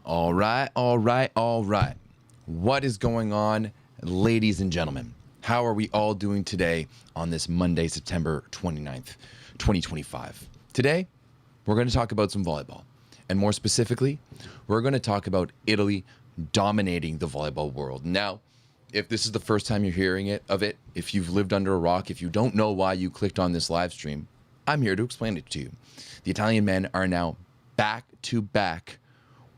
All right, all right, all right. What is going on, ladies and gentlemen? How are we all doing today on this Monday, September 29th, 2025? Today, we're going to talk about some volleyball. And more specifically, we're going to talk about Italy dominating the volleyball world. Now, if this is the first time you're hearing of it, if you've lived under a rock, if you don't know why you clicked on this live stream, I'm here to explain it to you. The Italian men are now back-to-back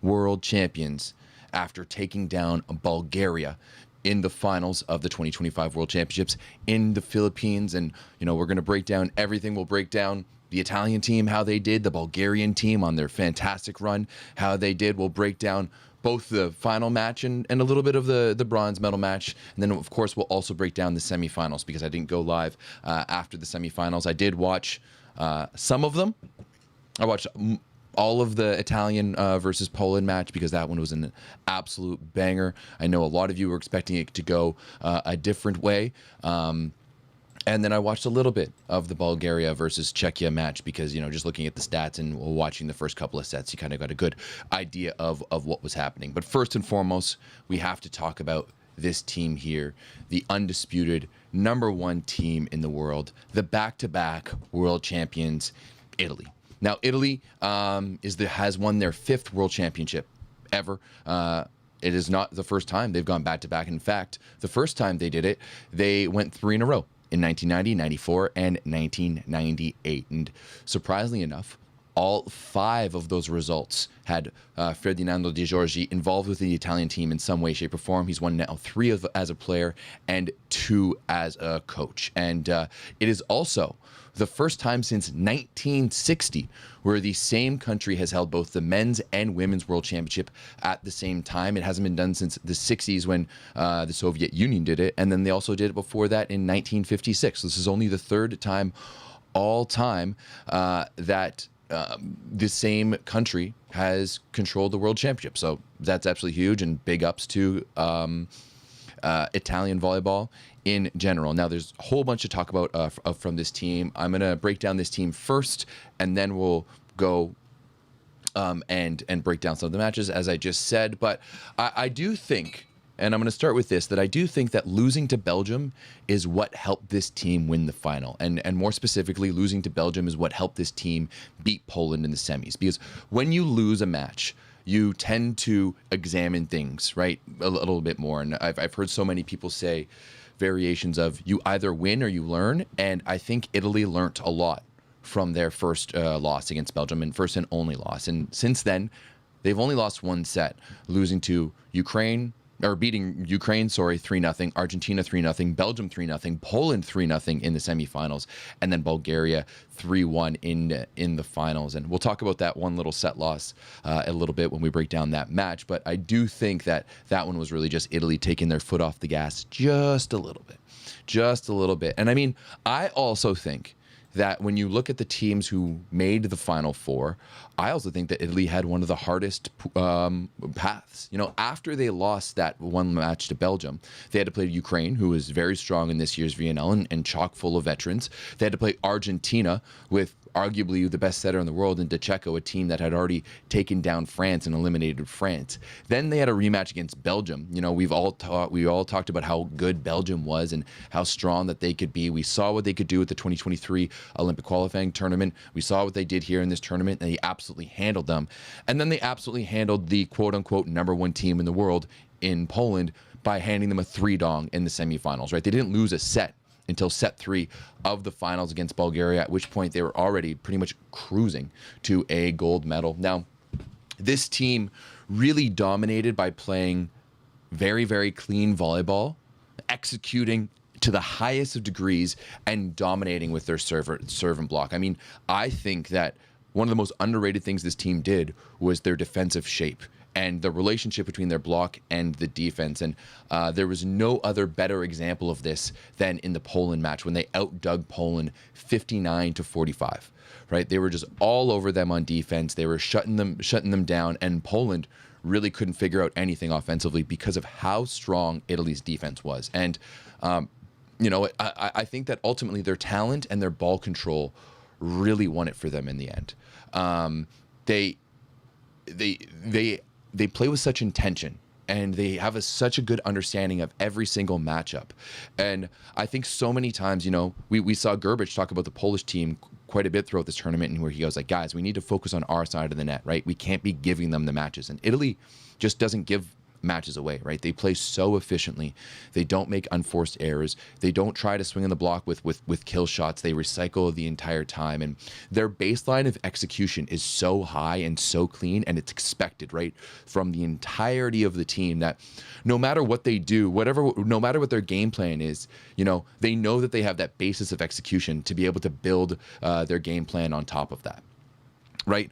world champions after taking down Bulgaria in the finals of the 2025 World Championships in the Philippines. And, we're going to break down everything. We'll break down the Italian team, how they did, the Bulgarian team on their fantastic run, how they did. We'll break down both the final match and a little bit of the bronze medal match. And then, of course, we'll also break down the semifinals because I didn't go live after the semifinals. I did watch some of them. I watched all of the Italian versus Poland match because that one was an absolute banger. I know a lot of you were expecting it to go a different way. And then I watched a little bit of the Bulgaria versus Czechia match because, just looking at the stats and watching the first couple of sets, you kind of got a good idea of what was happening. But first and foremost, we have to talk about this team here, the undisputed #1 team in the world, the back-to-back world champions, Italy. Now, Italy has won their 5th world championship ever. It is not the first time they've gone back-to-back. In fact, the first time they did it, they went 3 in a row in 1990, 94, and 1998. And surprisingly enough, all 5 of those results had Ferdinando Di Giorgi involved with the Italian team in some way, shape, or form. He's won now 3 as a player and 2 as a coach. And it is also the first time since 1960 where the same country has held both the men's and women's world championship at the same time. It hasn't been done since the 60s when the Soviet Union did it. And then they also did it before that in 1956. This is only the 3rd time all time that the same country has controlled the world championship. So that's absolutely huge, and big ups to Italian volleyball in general. Now, there's a whole bunch to talk about from this team. I'm going to break down this team first, and then we'll go and break down some of the matches, as I just said. But I do think, and I'm going to start with this, that I do think that losing to Belgium is what helped this team win the final. And more specifically, losing to Belgium is what helped this team beat Poland in the semis. Because when you lose a match, you tend to examine things, right, a little bit more. And I've heard so many people say variations of you either win or you learn. And I think Italy learnt a lot from their first loss against Belgium, and first and only loss. And since then, they've only lost 1 set, losing to beating Ukraine, 3-0, Argentina 3-0, Belgium 3-0, Poland 3-0 in the semifinals, and then Bulgaria 3-1 in the finals. And we'll talk about that one little set loss a little bit when we break down that match. But I do think that one was really just Italy taking their foot off the gas just a little bit. And I mean, I also think that when you look at the teams who made the Final Four, I also think that Italy had one of the hardest paths. After they lost that one match to Belgium, they had to play Ukraine, who was very strong in this year's VNL and chock full of veterans. They had to play Argentina with arguably the best setter in the world, in Czechia, a team that had already taken down France and eliminated France. Then they had a rematch against Belgium. We all talked about how good Belgium was and how strong that they could be. We saw what they could do at the 2023 Olympic qualifying tournament. We saw what they did here in this tournament, and they absolutely handled them. And then they absolutely handled the quote-unquote #1 team in the world in Poland by handing them a 3-dong in the semifinals, right? They didn't lose a set until set 3 of the finals against Bulgaria, at which point they were already pretty much cruising to a gold medal. Now, this team really dominated by playing very, very clean volleyball, executing to the highest of degrees, and dominating with their serve and block. I mean, I think that one of the most underrated things this team did was their defensive shape and the relationship between their block and the defense. And there was no other better example of this than in the Poland match when they outdug Poland 59-45, right? They were just all over them on defense. They were shutting them down, and Poland really couldn't figure out anything offensively because of how strong Italy's defense was. And, I think that ultimately their talent and their ball control really won it for them in the end. They they play with such intention, and they have such a good understanding of every single matchup. And I think so many times, we saw Gerbich talk about the Polish team quite a bit throughout this tournament, and where he goes like, guys, we need to focus on our side of the net, right? We can't be giving them the matches. And Italy just doesn't give matches away, right? They play so efficiently. They don't make unforced errors. They don't try to swing in the block with kill shots. They recycle the entire time, and their baseline of execution is so high and so clean, and it's expected, right, from the entirety of the team, that no matter what they do, no matter what their game plan is, they know that they have that basis of execution to be able to build their game plan on top of that, right?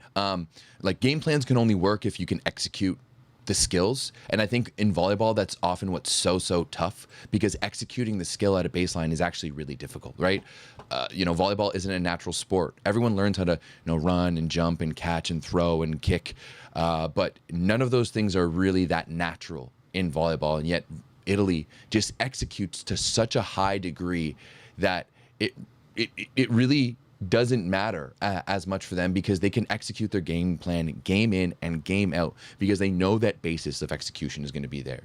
Like, game plans can only work if you can execute the skills. And I think in volleyball, that's often what's so tough, because executing the skill at a baseline is actually really difficult, right? Volleyball isn't a natural sport. Everyone learns how to, run and jump and catch and throw and kick. But none of those things are really that natural in volleyball. And yet Italy just executes to such a high degree that it really doesn't matter as much for them, because they can execute their game plan game in and game out, because they know that basis of execution is going to be there.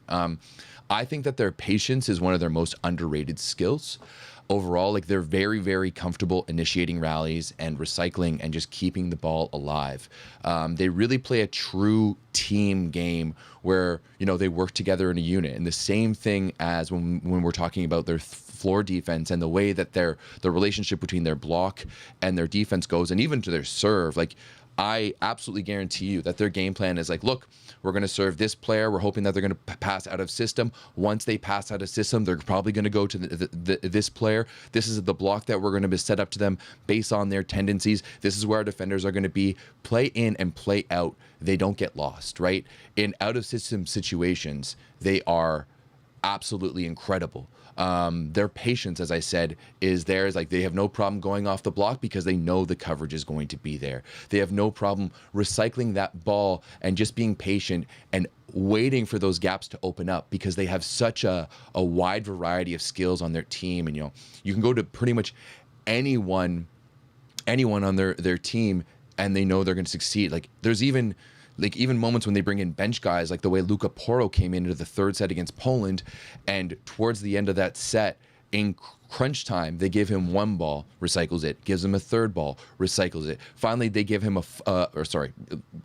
I think that their patience is one of their most underrated skills. Overall, like, they're very, very comfortable initiating rallies and recycling and just keeping the ball alive. They really play a true team game where, they work together in a unit. And the same thing as when we're talking about their floor defense and the way that the relationship between their block and their defense goes, and even to their serve. Like, I absolutely guarantee you that their game plan is like, look, we're going to serve this player. We're hoping that they're going to pass out of system. Once they pass out of system, they're probably going to go to this player. This is the block that we're going to be set up to them based on their tendencies. This is where our defenders are going to be. Play in and play out. They don't get lost, right? In out of system situations, they are absolutely incredible. Their patience, as I said, is like, they have no problem going off the block because they know the coverage is going to be there. They have no problem recycling that ball and just being patient and waiting for those gaps to open up, because they have such a wide variety of skills on their team. And, you can go to pretty much anyone on their team, and they know they're going to succeed. Like, there's even moments when they bring in bench guys, like the way Luka Poro came into the third set against Poland, and towards the end of that set, in crunch time, they give him one ball, recycles it, gives him a third ball, recycles it. Finally, they give him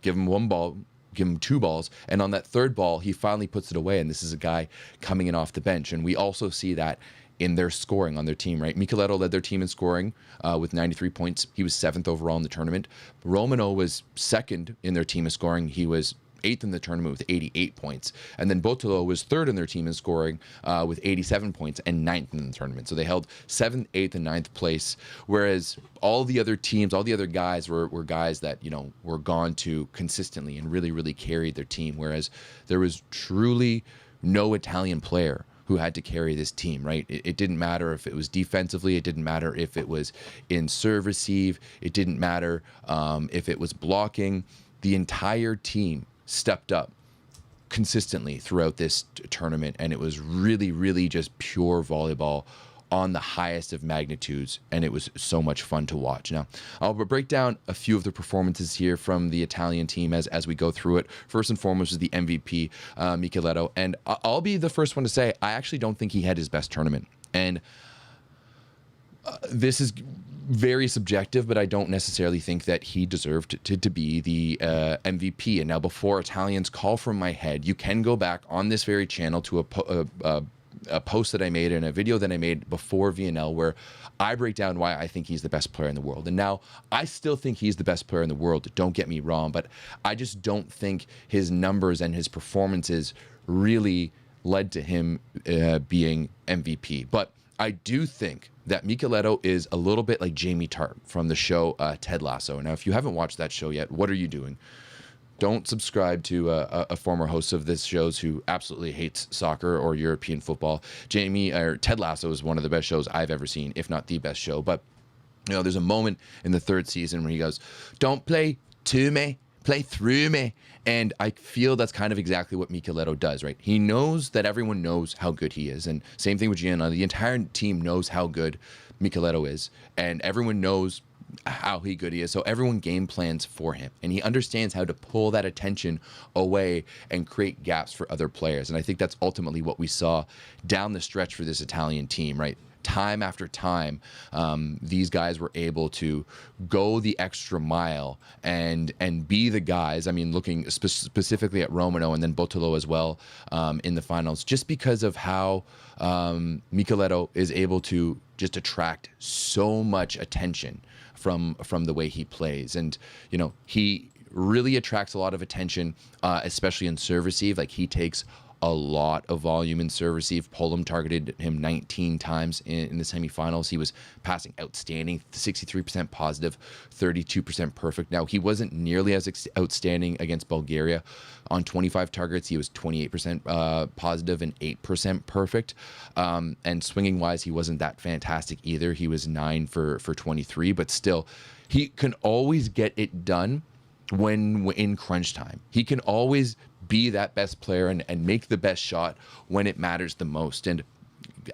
give him one ball, give him two balls, and on that third ball, he finally puts it away, and this is a guy coming in off the bench. And we also see that in their scoring on their team, right? Mikieleto led their team in scoring with 93 points. He was 7th overall in the tournament. Romano was 2nd in their team in scoring. He was 8th in the tournament with 88 points. And then Botolo was 3rd in their team in scoring with 87 points and 9th in the tournament. So they held 7th, 8th, and 9th place, whereas all the other teams, all the other guys were guys that, were gone to consistently and really, really carried their team, whereas there was truly no Italian player who had to carry this team, right? It didn't matter if it was defensively. It didn't matter if it was in serve receive. It didn't matter if it was blocking. The entire team stepped up consistently throughout this tournament, and it was really, really just pure volleyball on the highest of magnitudes, and it was so much fun to watch. Now, I'll break down a few of the performances here from the Italian team as we go through it. First and foremost is the MVP, Mikieleto, and I'll be the first one to say I actually don't think he had his best tournament. And this is very subjective, but I don't necessarily think that he deserved to be the MVP. And now, before Italians call from my head, you can go back on this very channel to a post that I made and a video that I made before VNL where I break down why I think he's the best player in the world. And now I still think he's the best player in the world, don't get me wrong, but I just don't think his numbers and his performances really led to him being MVP. But I do think that Mikieleto is a little bit like Jamie Tart from the show Ted Lasso. Now, if you haven't watched that show yet, what are you doing? Don't subscribe to a former host of this shows who absolutely hates soccer or European football. Ted Lasso is one of the best shows I've ever seen, if not the best show. But there's a moment in the 3rd season where he goes, "Don't play to me, play through me." And I feel that's kind of exactly what Mikieleto does, right? He knows that everyone knows how good he is. And same thing with Giannelli. The entire team knows how good Mikieleto is. And everyone knows how good he is. So everyone game plans for him, and he understands how to pull that attention away and create gaps for other players. And I think that's ultimately what we saw down the stretch for this Italian team, right? Time after time, these guys were able to go the extra mile and be the guys. I mean, looking specifically at Romano and then Bottolo as well in the finals, just because of how Mikieleto is able to just attract so much attention from the way he plays. And, you know, he really attracts a lot of attention, especially in serve receive. Like, he takes a lot of volume in serve receive. Poland targeted him 19 times in the semifinals. He was passing outstanding, 63% positive, 32% perfect. Now, he wasn't nearly as outstanding against Bulgaria. On 25 targets, he was 28% positive and 8% perfect. And swinging wise, he wasn't that fantastic either. He was 9 for 23, but still, he can always get it done when in crunch time. He can always be that best player and make the best shot when it matters the most. And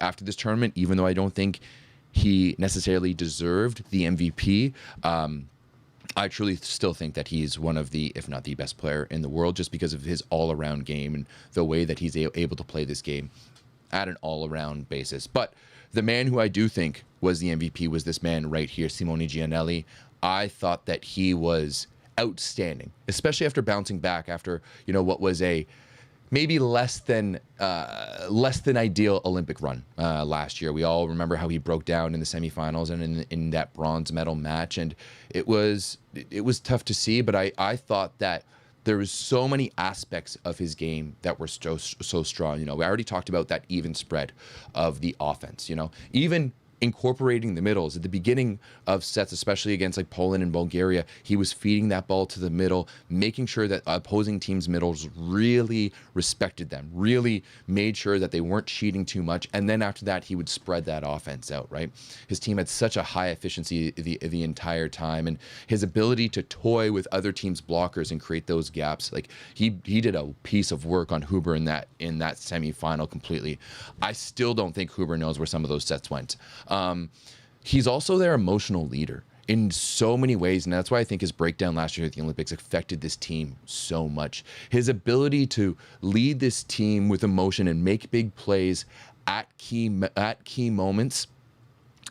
after this tournament, even though I don't think he necessarily deserved the MVP, I truly still think that he's one of the, if not the best player in the world, just because of his all-around game and the way that he's able to play this game at an all-around basis. But the man who I do think was the MVP was this man right here, Simone Giannelli. I thought that he was outstanding, especially after bouncing back after, you know, what was a maybe less than ideal Olympic run last year. We all remember how he broke down in the semifinals and in that bronze medal match, and it was tough to see. But I thought that there was so many aspects of his game that were so strong. You know, we already talked about that even spread of the offense. You know, even incorporating the middles at the beginning of sets, especially against like Poland and Bulgaria, he was feeding that ball to the middle, making sure that opposing teams' middles really respected them, really made sure that they weren't cheating too much. And then after that, he would spread that offense out, right? His team had such a high efficiency the entire time, and his ability to toy with other teams' blockers and create those gaps. Like, he did a piece of work on Huber in that semifinal completely. I still don't think Huber knows where some of those sets went. He's also their emotional leader in so many ways, and that's why I think his breakdown last year at the Olympics affected this team so much. His ability to lead this team with emotion and make big plays at key moments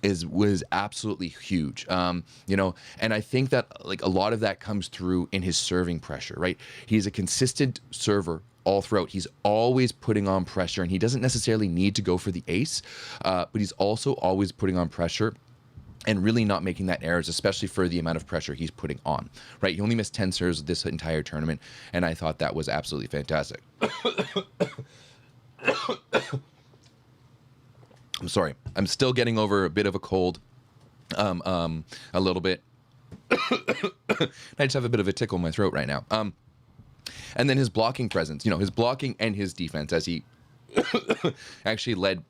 was absolutely huge. You know, and I think that like a lot of that comes through in his serving pressure, right? He's a consistent server all throughout. He's always putting on pressure, and he doesn't necessarily need to go for the ace, but he's also always putting on pressure and really not making that errors, especially for the amount of pressure he's putting on, right? He only missed 10 serves this entire tournament, and I thought that was absolutely fantastic. I'm sorry. I'm still getting over a bit of a cold, a little bit. I just have a bit of a tickle in my throat right now. And then his blocking presence, you know, his blocking and his defense, as he actually led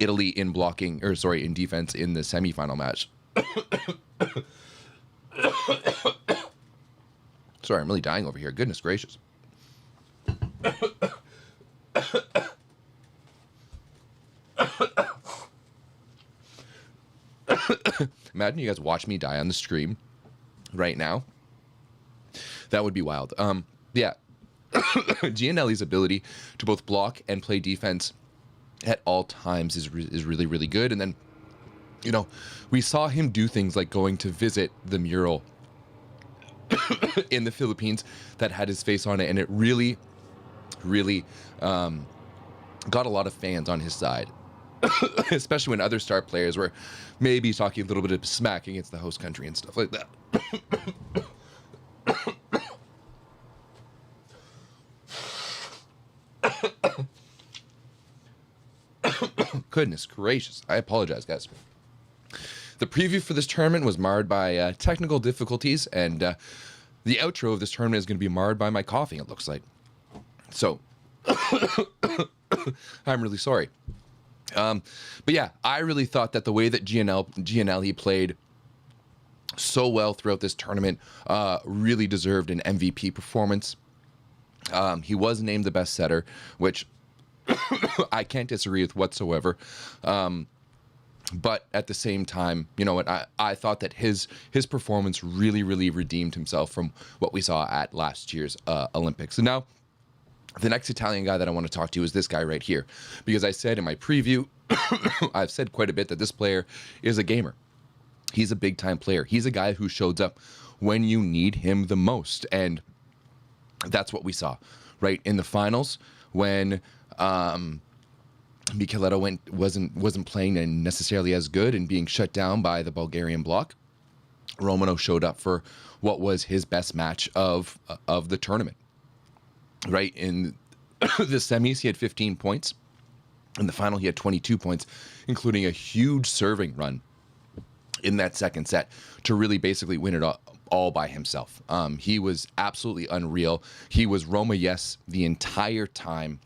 Italy in in defense in the semifinal match. Sorry, I'm really dying over here. Goodness gracious. Imagine you guys watch me die on the stream right now. That would be wild. Yeah. Giannelli's ability to both block and play defense at all times is really, really good. And then, you know, we saw him do things like going to visit the mural in the Philippines that had his face on it, and it really, really got a lot of fans on his side. Especially when other star players were maybe talking a little bit of smack against the host country and stuff like that. Goodness gracious. I apologize, guys. The preview for this tournament was marred by technical difficulties, and the outro of this tournament is going to be marred by my coughing, it looks like. So, I'm really sorry. But yeah, I really thought that the way that Giannelli played so well throughout this tournament really deserved an MVP performance. He was named the best setter, which I can't disagree with whatsoever. But at the same time, you know what, I thought that his performance really, really redeemed himself from what we saw at last year's Olympics. And now, the next Italian guy that I want to talk to is this guy right here. Because I said in my preview, I've said quite a bit that this player is a gamer. He's a big-time player. He's a guy who shows up when you need him the most. And that's what we saw, right? In the finals, when Mikieleto wasn't playing necessarily as good and being shut down by the Bulgarian block, Romano showed up for what was his best match of the tournament. Right? In the semis, he had 15 points. In the final, he had 22 points, including a huge serving run in that second set to really basically win it all by himself. He was absolutely unreal. He was Roma yes the entire time.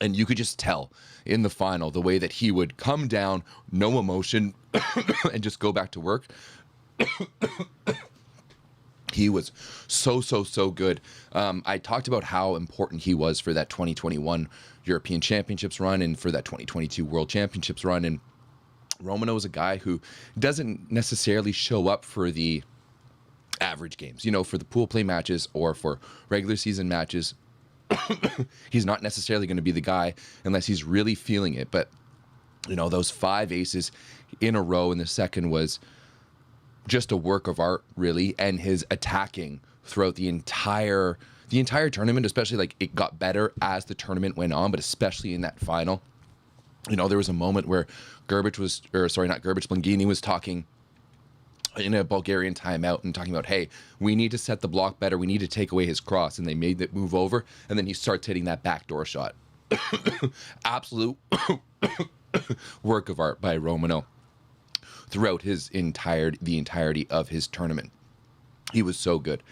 And you could just tell in the final the way that he would come down, no emotion, and just go back to work. He was so good. I talked about how important he was for that 2021 European Championships run and for that 2022 World Championships run. And Romano is a guy who doesn't necessarily show up for the average games, you know, for the pool play matches or for regular season matches. He's not necessarily going to be the guy unless he's really feeling it. But, you know, those 5 aces in a row in the second was just a work of art, really. And his attacking throughout the entire tournament, especially, like, it got better as the tournament went on, but especially in that final. You know, there was a moment where Blingini was talking in a Bulgarian timeout and talking about, hey, we need to set the block better. We need to take away his cross. And they made that move over. And then he starts hitting that backdoor shot. Absolute work of art by Romano throughout the entirety of his tournament. He was so good.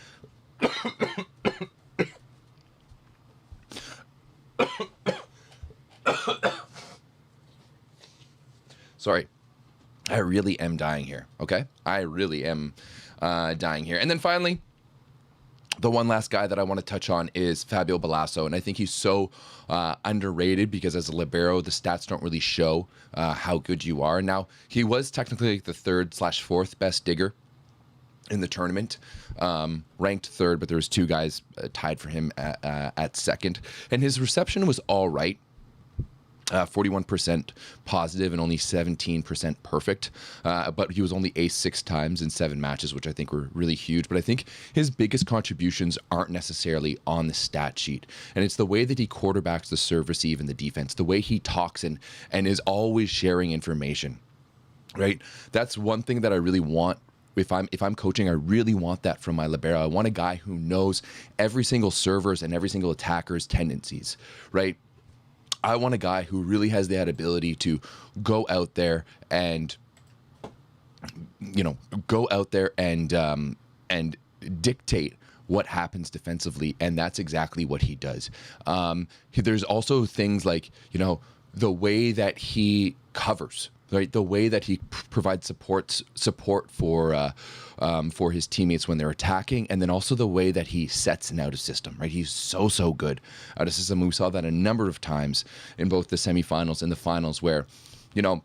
Sorry. I really am dying here, okay? I really am dying here. And then finally, the one last guy that I want to touch on is Fabio Balaso. And I think he's so underrated because as a libero, the stats don't really show how good you are. Now, he was technically the 3rd/4th best digger in the tournament, ranked 3rd, but there was 2 guys tied for him at 2nd. And his reception was all right. 41% positive and only 17% perfect. But he was only ace 6 times in 7 matches, which I think were really huge. But I think his biggest contributions aren't necessarily on the stat sheet. And it's the way that he quarterbacks the serve, receive, and the defense, the way he talks and is always sharing information, right? That's one thing that I really want. If I'm coaching, I really want that from my libero. I want a guy who knows every single server's and every single attacker's tendencies, right? I want a guy who really has that ability to go out there and, you know, and dictate what happens defensively, and that's exactly what he does. There's also things like, you know, the way that he covers, right? The way that he provides support for his teammates when they're attacking, and then also the way that he sets an out of system, right? He's so good out of system. We saw that a number of times in both the semifinals and the finals where, you know,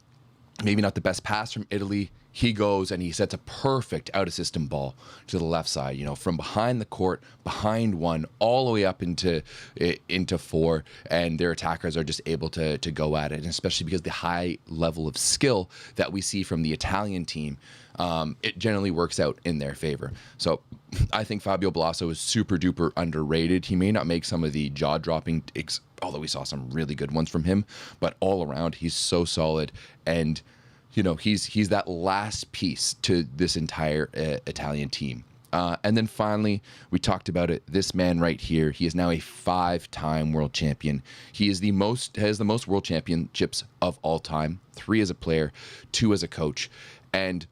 maybe not the best pass from Italy, he goes and he sets a perfect out of system ball to the left side, you know, from behind the court, behind 1, all the way up into 4, and their attackers are just able to go at it. And especially because the high level of skill that we see from the Italian team, it generally works out in their favor. So I think Fabio Balaso is super duper underrated. He may not make some of the jaw-dropping, although we saw some really good ones from him, but all around he's so solid. And you know, he's that last piece to this entire Italian team. And then finally, we talked about it. This man right here, he is now a 5-time world champion. He is has the most world championships of all time. 3 as a player, 2 as a coach, and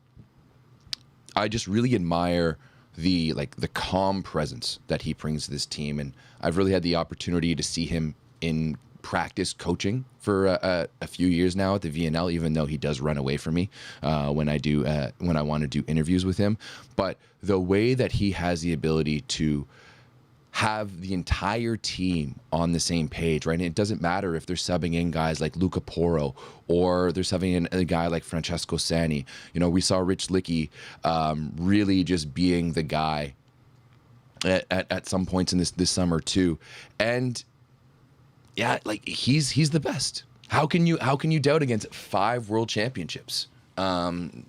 I just really admire the calm presence that he brings to this team. And I've really had the opportunity to see him in practice coaching for a few years now at the VNL, even though he does run away from me when I want to do interviews with him. But the way that he has the ability to have the entire team on the same page, right? And it doesn't matter if they're subbing in guys like Luca Porro or they're subbing in a guy like Francesco Sani. You know, we saw Rich Licky really just being the guy at some points in this summer too. And yeah, like he's the best. How can you doubt against 5 world championships? You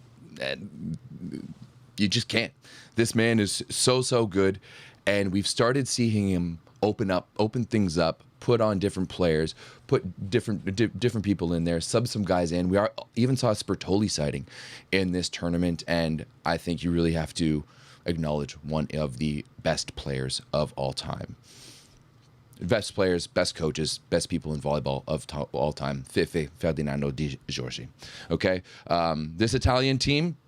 just can't. This man is so good, and we've started seeing him open things up, put on different players, put different people in there, sub some guys in. We even saw a Spertoli sighting in this tournament, and I think you really have to acknowledge one of the best players of all time. Best players, best coaches, best people in volleyball of all time. Ferdinando Di Giorgi. Okay, this Italian team,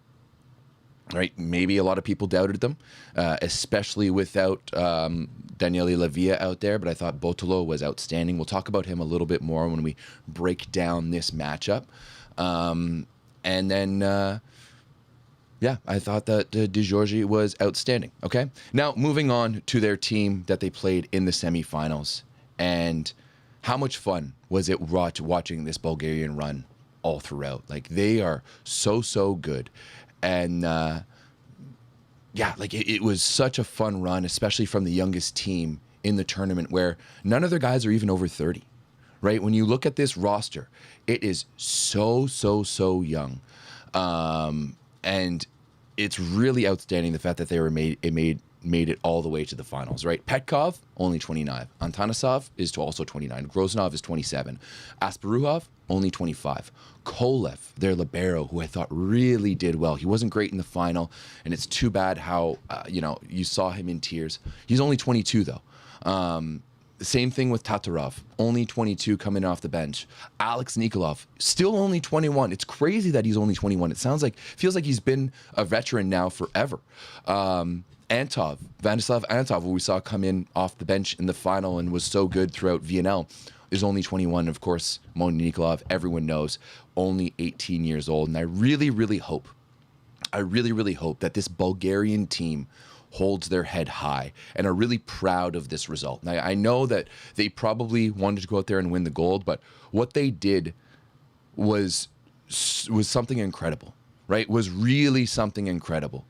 right? Maybe a lot of people doubted them, especially without Daniele Lavia out there. But I thought Botolo was outstanding. We'll talk about him a little bit more when we break down this matchup, and then. Yeah, I thought that Di Giorgi was outstanding. Okay, now moving on to their team that they played in the semifinals, and how much fun was it watching this Bulgarian run all throughout? Like, they are so good, and yeah, like it was such a fun run, especially from the youngest team in the tournament, where none of their guys are even over 30. Right? When you look at this roster, it is so young. And it's really outstanding the fact that they were made it all the way to the finals, right? Petkov, only 29. Antanasov is also 29. Grozanov is 27. Asparuhov, only 25. Kolev, their libero, who I thought really did well. He wasn't great in the final, and it's too bad how, you saw him in tears. He's only 22, though. Same thing with Tatarov, only 22 coming off the bench. Alex Nikolov, still only 21. It's crazy that he's only 21. It feels like he's been a veteran now forever. Vladislav Antov, who we saw come in off the bench in the final and was so good throughout VNL, is only 21. Of course, Mooney Nikolov, everyone knows, only 18 years old. And I really hope that this Bulgarian team holds their head high and are really proud of this result. Now, I know that they probably wanted to go out there and win the gold, but what they did was something incredible, right? Was really something incredible.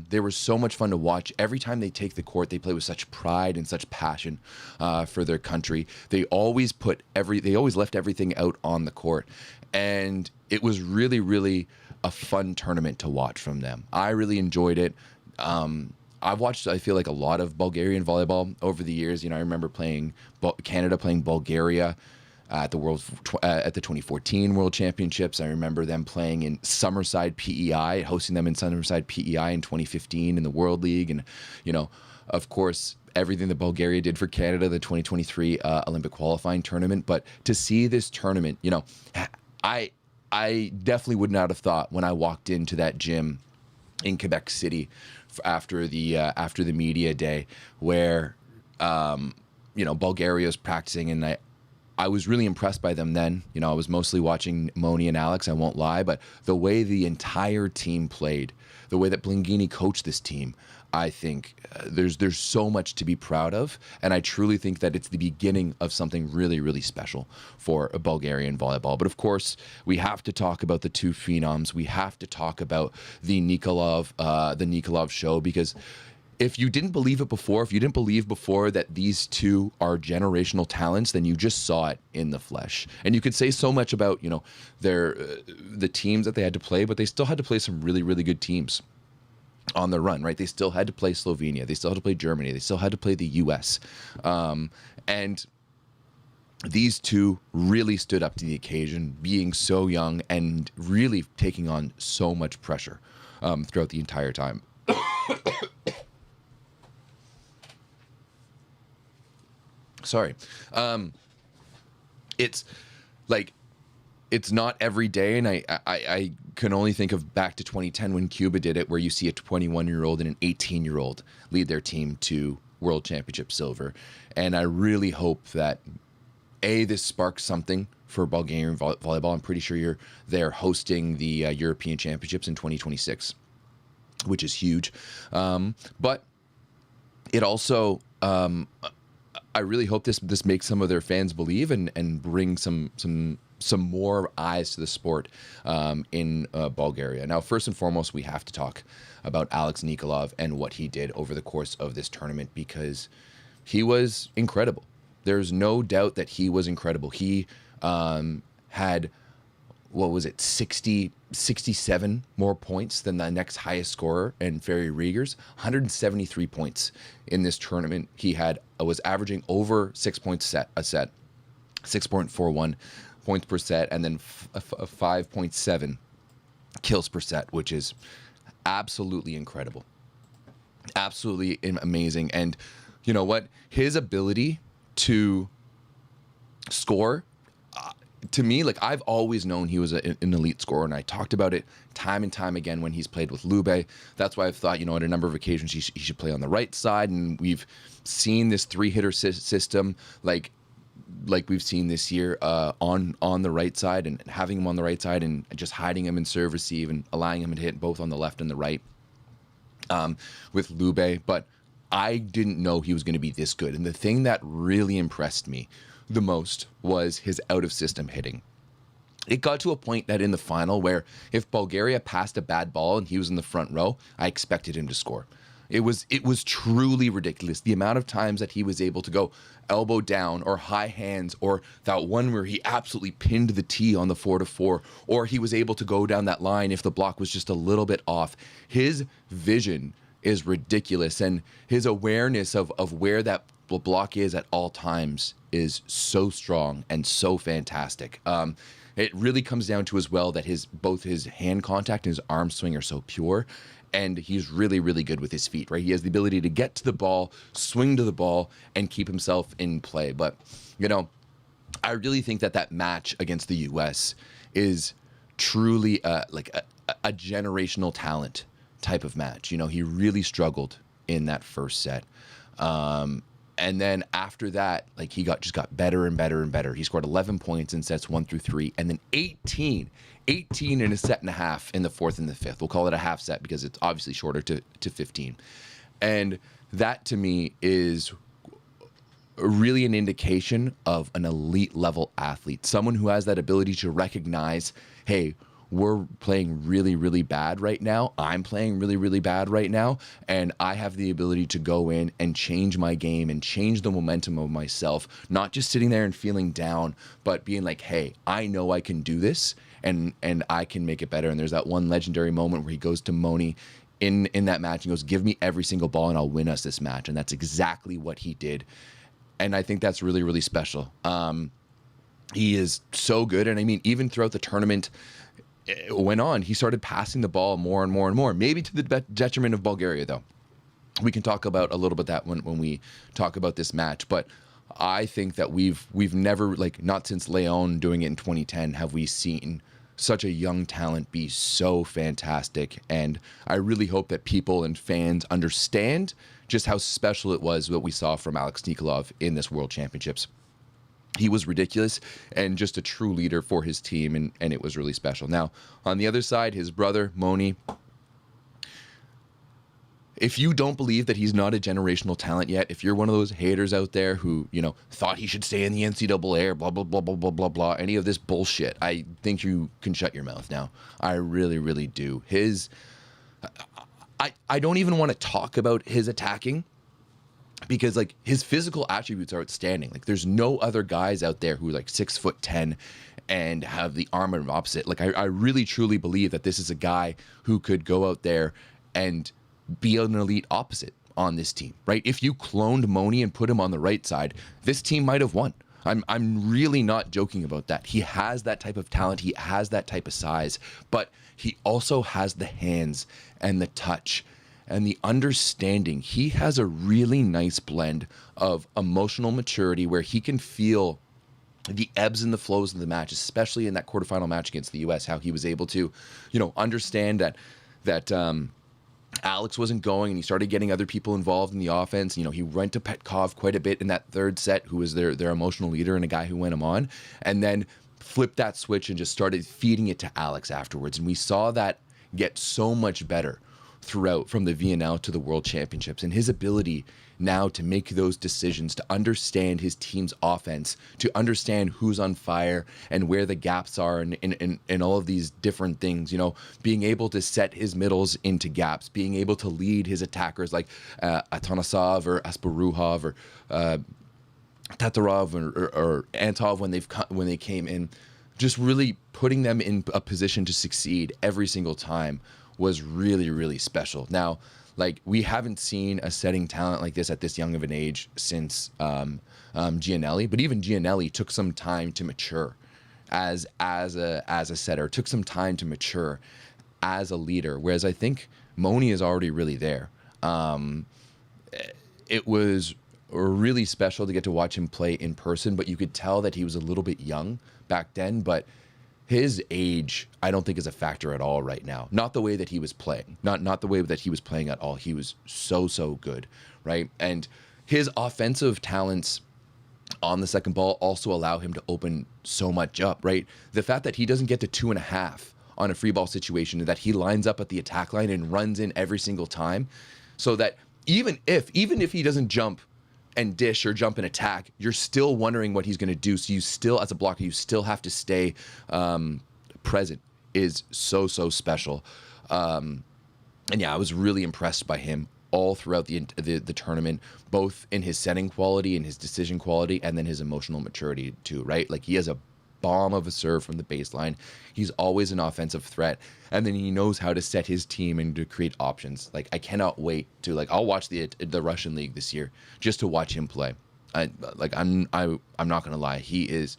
They were so much fun to watch. Every time they take the court, they play with such pride and such passion for their country. They always left everything out on the court, and it was really a fun tournament to watch from them. I really enjoyed it. I've watched, I feel like, a lot of Bulgarian volleyball over the years. I remember Canada playing Bulgaria at the 2014 World Championships. I remember them playing in Summerside PEI, hosting them in Summerside PEI in 2015 in the World League. And, of course, everything that Bulgaria did for Canada, the 2023 Olympic qualifying tournament. But to see this tournament, I definitely would not have thought when I walked into that gym in Quebec City after the media day, where Bulgaria is practicing, and I was really impressed by them then. I was mostly watching Mooney and Alex, I won't lie, but the way the entire team played, the way that Blingini coached this team, I think there's so much to be proud of, and I truly think that it's the beginning of something really special for Bulgarian volleyball. But of course, we have to talk about the two phenoms. We have to talk about the Nikolov show, because if you didn't believe it before, if you didn't believe before that these two are generational talents, then you just saw it in the flesh. And you could say so much about the teams that they had to play, but they still had to play some really good teams on the run, right? They still had to play Slovenia. They still had to play Germany. They still had to play the U.S. And these two really stood up to the occasion, being so young and really taking on so much pressure throughout the entire time. Sorry. It's like, it's not every day, and I can only think of back to 2010 when Cuba did it, where you see a 21-year-old and an 18-year-old lead their team to World Championship silver. And I really hope that, this sparks something for Bulgarian volleyball. I'm pretty sure they're hosting the European Championships in 2026, which is huge. But it also I really hope this makes some of their fans believe and bring some more eyes to the sport in Bulgaria. Now, first and foremost, we have to talk about Alex Nikolov and what he did over the course of this tournament, because he was incredible. There's no doubt that he was incredible. He had, what was it, 67 more points than the next highest scorer, and Ferry Riegers, 173 points in this tournament. He was averaging over 6 points a set, 6.41 points per set, and then 5.7 kills per set, which is absolutely incredible. Absolutely amazing. And you know what? His ability to score, to me, like, I've always known he was an elite scorer, and I talked about it time and time again when he's played with Lube. That's why I've thought, you know, at a number of occasions he should play on the right side, and we've seen this three-hitter system like we've seen this year on the right side, and having him on the right side and just hiding him in serve receive and allowing him to hit both on the left and the right with Lube. But I didn't know he was going to be this good, and the thing that really impressed me the most was his out-of-system hitting. It got to a point that in the final where if Bulgaria passed a bad ball and he was in the front row, I expected him to score. It was truly ridiculous, the amount of times that he was able to go elbow down or high hands, or that one where he absolutely pinned the tee on the 4-4, or he was able to go down that line if the block was just a little bit off. His vision is ridiculous, and his awareness of where that block is at all times is so strong and so fantastic. It really comes down to as well that both his hand contact and his arm swing are so pure, and he's really, really good with his feet, right? He has the ability to get to the ball, swing to the ball, and keep himself in play. But, you know, I really think that match against the U.S. is truly like a generational talent type of match. You know, he really struggled in that first set. And then after that, like, he just got better and better and better. He scored 11 points in sets 1 through 3, and then 18 in a set and a half in the fourth and the fifth. We'll call it a half set because it's obviously shorter to 15. And that to me is really an indication of an elite level athlete, someone who has that ability to recognize, hey, we're playing really, really bad right now. I'm playing really, really bad right now. And I have the ability to go in and change my game and change the momentum of myself, not just sitting there and feeling down, but being like, hey, I know I can do this, and I can make it better. And there's that one legendary moment where he goes to Mooney in that match and goes, give me every single ball and I'll win us this match. And that's exactly what he did. And I think that's really, really special. He is so good. And I mean, even throughout the tournament, it went on, he started passing the ball more and more and more, maybe to the detriment of Bulgaria, though. We can talk about a little bit that when we talk about this match, but I think that we've never, like, not since Leon doing it in 2010 have we seen such a young talent be so fantastic. And I really hope that people and fans understand just how special it was what we saw from Alex Nikolov in this World Championships. He was ridiculous and just a true leader for his team, and it was really special. Now, on the other side, his brother, Mooney, if you don't believe that he's not a generational talent yet, if you're one of those haters out there who, you know, thought he should stay in the NCAA, blah, blah, blah, blah, blah, blah, blah, any of this bullshit, I think you can shut your mouth now. I really, really do. I don't even want to talk about his attacking, because, like, his physical attributes are outstanding. Like, there's no other guys out there who are like 6'10" and have the arm of opposite. Like, I really truly believe that this is a guy who could go out there and be an elite opposite on this team, right? If you cloned Mooney and put him on the right side, this team might have won. I'm really not joking about that. He has that type of talent. He has that type of size, but he also has the hands and the touch and the understanding. He has a really nice blend of emotional maturity where he can feel the ebbs and the flows of the match, especially in that quarterfinal match against the U.S., how he was able to, you know, understand that Alex wasn't going, and he started getting other people involved in the offense. You know, he went to Petkov quite a bit in that third set, who was their emotional leader and a guy who went him on, and then flipped that switch and just started feeding it to Alex afterwards. And we saw that get so much better throughout, from the VNL to the World Championships. And his ability now to make those decisions, to understand his team's offense, to understand who's on fire and where the gaps are and all of these different things, you know, being able to set his middles into gaps, being able to lead his attackers like Atanasov or Asparuhov or Tatarov or Antov when they came in, just really putting them in a position to succeed every single time was really, really special. Now, like, we haven't seen a setting talent like this at this young of an age since Giannelli, but even Giannelli took some time to mature as a setter, took some time to mature as a leader, whereas I think Mooney is already really there. It was really special to get to watch him play in person, but you could tell that he was a little bit young back then, but his age, I don't think, is a factor at all right now. Not the way that he was playing. Not the way that he was playing at all. He was so good, right? And his offensive talents on the second ball also allow him to open so much up, right? The fact that he doesn't get to 2.5 on a free ball situation, and that he lines up at the attack line and runs in every single time, so that even if he doesn't jump and dish or jump and attack, you're still wondering what he's going to do. So you still, as a blocker, you still have to stay present, is so special. And yeah, I was really impressed by him all throughout the tournament, both in his setting quality and his decision quality, and then his emotional maturity too, right? Like, he has a bomb of a serve from the baseline. He's always an offensive threat, and then he knows how to set his team and to create options. Like, I cannot wait to, like, I'll watch the Russian league this year just to watch him play. I'm not gonna lie, he is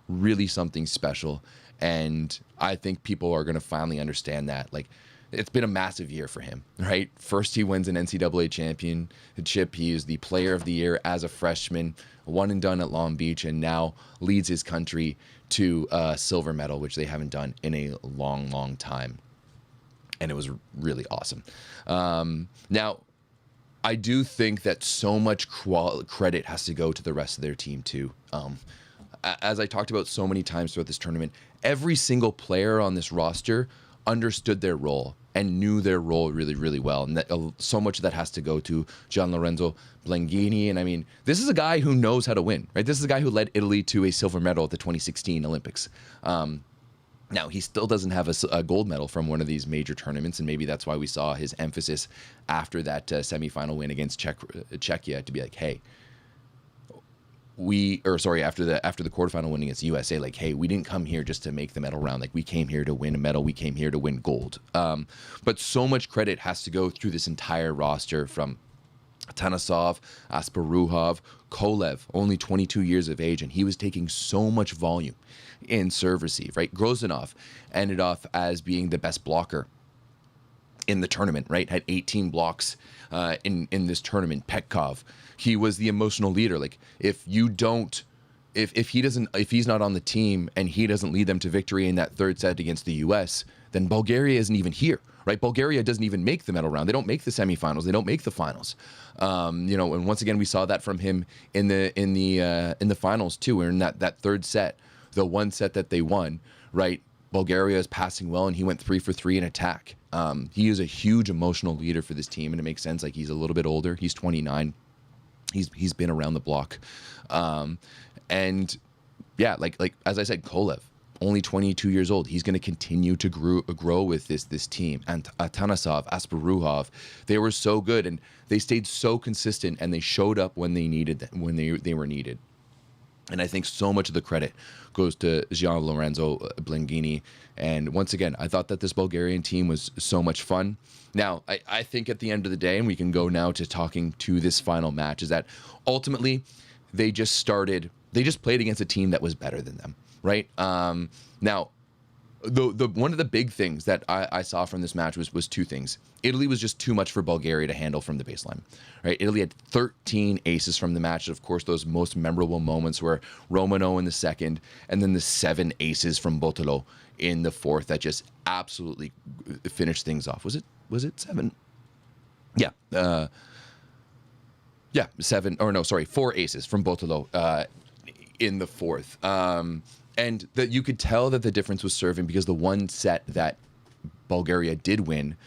really something special, and I think people are gonna finally understand that. Like, it's been a massive year for him, right? First, he wins an NCAA championship. He is the player of the year as a freshman, one and done at Long Beach, and now leads his country to a silver medal, which they haven't done in a long time. And it was really awesome. Now, I do think that so much credit has to go to the rest of their team too. As I talked about so many times throughout this tournament, every single player on this roster understood their role and knew their role really well, and that so much of that has to go to Gianlorenzo Blingini. And I mean, this is a guy who knows how to win, right? This is a guy who led Italy to a silver medal at the 2016 Olympics. Now, he still doesn't have a gold medal from one of these major tournaments, and maybe that's why we saw his emphasis after that semifinal win against Czechia to be like, hey, after the quarterfinal win against USA, like, hey, we didn't come here just to make the medal round. Like, we came here to win a medal. We came here to win gold. But so much credit has to go through this entire roster, from Tanasov, Asparuhov, Kolev, only 22 years of age, and he was taking so much volume in serve receive, right? Grozanov ended off as being the best blocker in the tournament, right? Had 18 blocks in this tournament. Petkov, he was the emotional leader. Like, if he's not on the team and he doesn't lead them to victory in that third set against the US, then Bulgaria isn't even here, right? Bulgaria doesn't even make the medal round. They don't make the semifinals. They don't make the finals. And once again, we saw that from him in the finals too, or in that third set, the one set that they won, right? Bulgaria is passing well, and he went 3 for 3 in attack. He is a huge emotional leader for this team, and it makes sense. Like, he's a little bit older. He's 29. He's been around the block. And yeah, like as I said, Kolev, only 22 years old. He's going to continue to grow with this team. And Atanasov, Asparuhov, they were so good, and they stayed so consistent, and they showed up when they were needed. And I think so much of the credit goes to Gianlorenzo Blingini. And once again, I thought that this Bulgarian team was so much fun. Now, I think at the end of the day, and we can go now to talking to this final match, is that ultimately they just played against a team that was better than them, right? Now, the one of the big things that I saw from this match was two things. Italy was just too much for Bulgaria to handle from the baseline, right? Italy had 13 aces from the match. Of course, those most memorable moments were Romano in the second, and then the 7 aces from Botolo in the fourth that just absolutely finished things off. Was it 7? Yeah. 4 aces from Botolo in the fourth. And that you could tell that the difference was serving, because the one set that Bulgaria did win,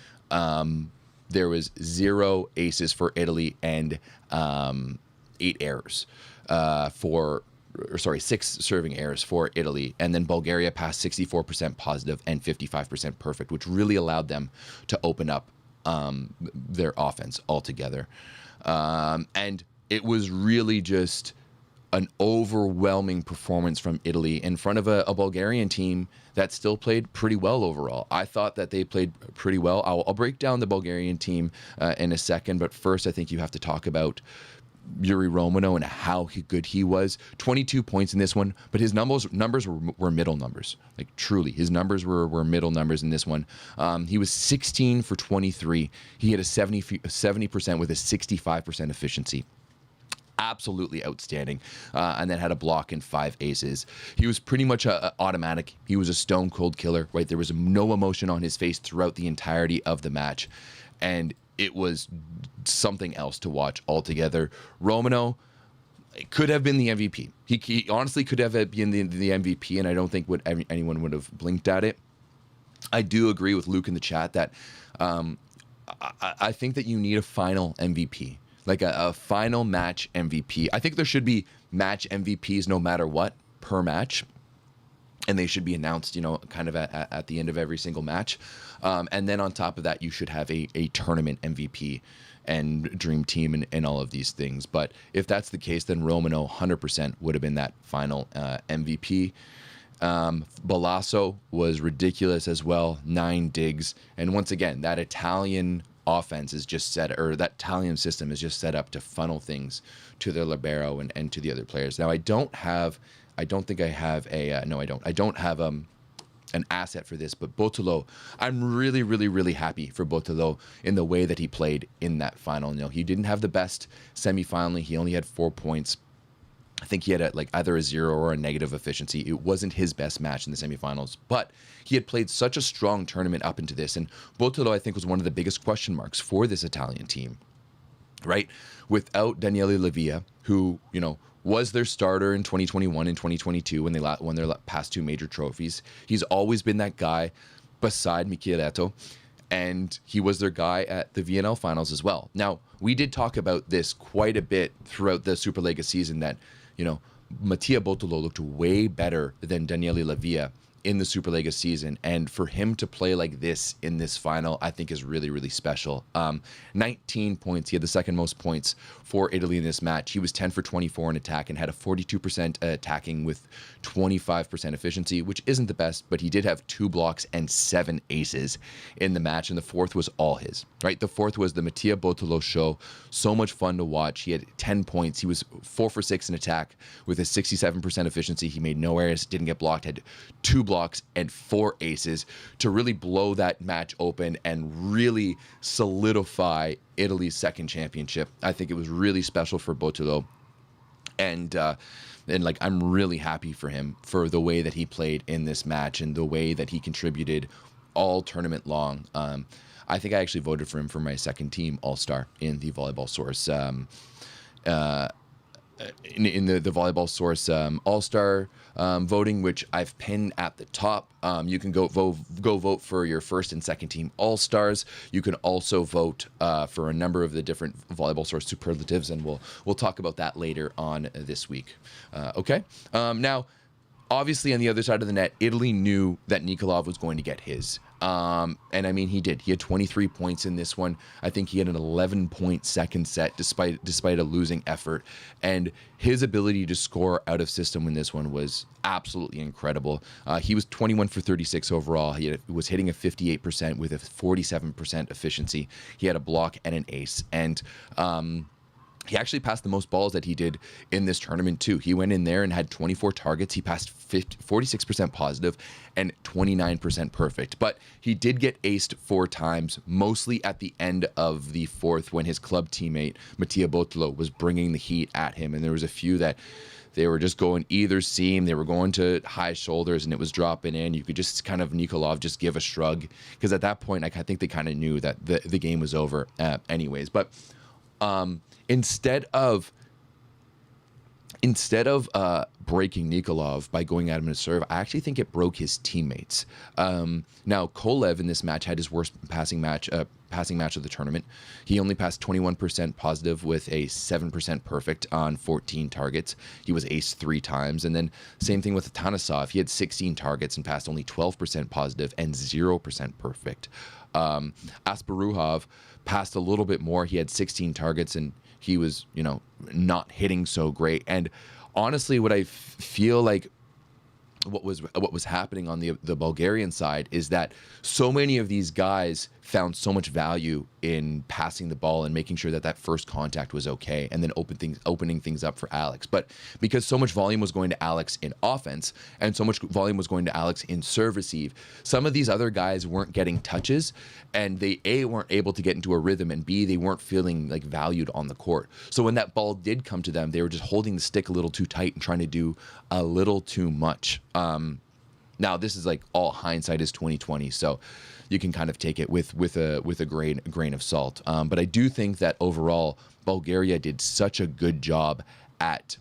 there was 0 aces for Italy and 8 errors six serving errors for Italy. And then Bulgaria passed 64% positive and 55% perfect, which really allowed them to open up their offense altogether. And it was really just an overwhelming performance from Italy in front of a Bulgarian team that still played pretty well overall. I thought that they played pretty well. I'll break down the Bulgarian team in a second, but first I think you have to talk about Yuri Romano and how good he was. 22 points in this one, but his numbers were middle numbers. Like truly, his numbers were middle numbers in this one. He was 16 for 23. He had a 70% with a 65% efficiency. Absolutely outstanding, and then had a block and 5 aces. He was pretty much a automatic. He was a stone cold killer, right? There was no emotion on his face throughout the entirety of the match, and it was something else to watch altogether. Romano could have been the MVP. He honestly could have been the MVP, and I don't think anyone would have blinked at it. I do agree with Luke in the chat that I think that you need a final MVP. Like a final match MVP. I think there should be match MVPs no matter what per match. And they should be announced, kind of at the end of every single match. And then on top of that, you should have a tournament MVP and dream team and all of these things. But if that's the case, then Romano 100% would have been that final MVP. Balaso was ridiculous as well, 9 digs. And once again, that Italian offense is just that Italian system is just set up to funnel things to their libero and to the other players. Now I don't have an asset for this, but Bottolo, I'm really, really, really happy for Bottolo in the way that he played in that final. He didn't have the best semifinal. He only had 4 points. I think he had either a 0 or a negative efficiency. It wasn't his best match in the semifinals, but he had played such a strong tournament up into this. And Bottolo, I think, was one of the biggest question marks for this Italian team, right? Without Giannelli Lavia, who, was their starter in 2021 and 2022 when they won their past 2 major trophies. He's always been that guy beside Mikieleto, and he was their guy at the VNL finals as well. Now, we did talk about this quite a bit throughout the Superlega season that, Mattia Bottolo looked way better than Giannelli Lavia in the Superlega season, and for him to play like this in this final, I think is really, really special. 19 points. He had the second most points for Italy in this match. He was 10 for 24 in attack and had a 42% attacking with 25% efficiency, which isn't the best, but he did have 2 blocks and 7 aces in the match, and the 4th was all his, right? The 4th was the Mattia Bottolo show. So much fun to watch. He had 10 points. He was 4 for 6 in attack with a 67% efficiency. He made no errors, didn't get blocked, had 2 blocks and 4 aces to really blow that match open and really solidify Italy's second championship. I think it was really special for Bottolo, and I'm really happy for him for the way that he played in this match and the way that he contributed all tournament long. I think I actually voted for him for my second team All-Star in the Volleyball Source in the Volleyball Source All-Star voting, which I've pinned at the top. You can go vote for your first and second team All-Stars. You can also vote for a number of the different Volleyball Source superlatives, and we'll talk about that later on this week. Okay. Now, obviously, on the other side of the net, Italy knew that Nikolov was going to get his. And I mean, he did. He had 23 points in this one. I think he had an 11-point second set despite a losing effort. And his ability to score out of system in this one was absolutely incredible. He was 21 for 36 overall. He was hitting a 58% with a 47% efficiency. He had a block and an ace. And he actually passed the most balls that he did in this tournament, too. He went in there and had 24 targets. He passed 46% positive and 29% perfect. But he did get aced 4 times, mostly at the end of the 4th when his club teammate, Mattia Bottolo, was bringing the heat at him. And there was a few that they were just going either seam. They were going to high shoulders, and it was dropping in. You could just kind of Nikolov just give a shrug, because at that point, I think they kind of knew that the game was over anyways. But instead of instead of breaking Nikolov by going at him to serve, I actually think it broke his teammates. Now, Kolev in this match had his worst passing match of the tournament. He only passed 21% positive with a 7% perfect on 14 targets. He was ace 3 times. And then same thing with Tanasov. He had 16 targets and passed only 12% positive and 0% perfect. Asparuhov passed a little bit more. He had 16 targets and he was, not hitting so great. And honestly, what I feel like what was happening on the Bulgarian side is that so many of these guys found so much value in passing the ball and making sure that that first contact was okay, and then opening things up for Alex. But because so much volume was going to Alex in offense and so much volume was going to Alex in serve receive, some of these other guys weren't getting touches, and they weren't able to get into a rhythm, and B, they weren't feeling like valued on the court. So when that ball did come to them, they were just holding the stick a little too tight and trying to do a little too much. Now this is like all hindsight is 2020, so you can kind of take it with a grain of salt. But I do think that overall Bulgaria did such a good job at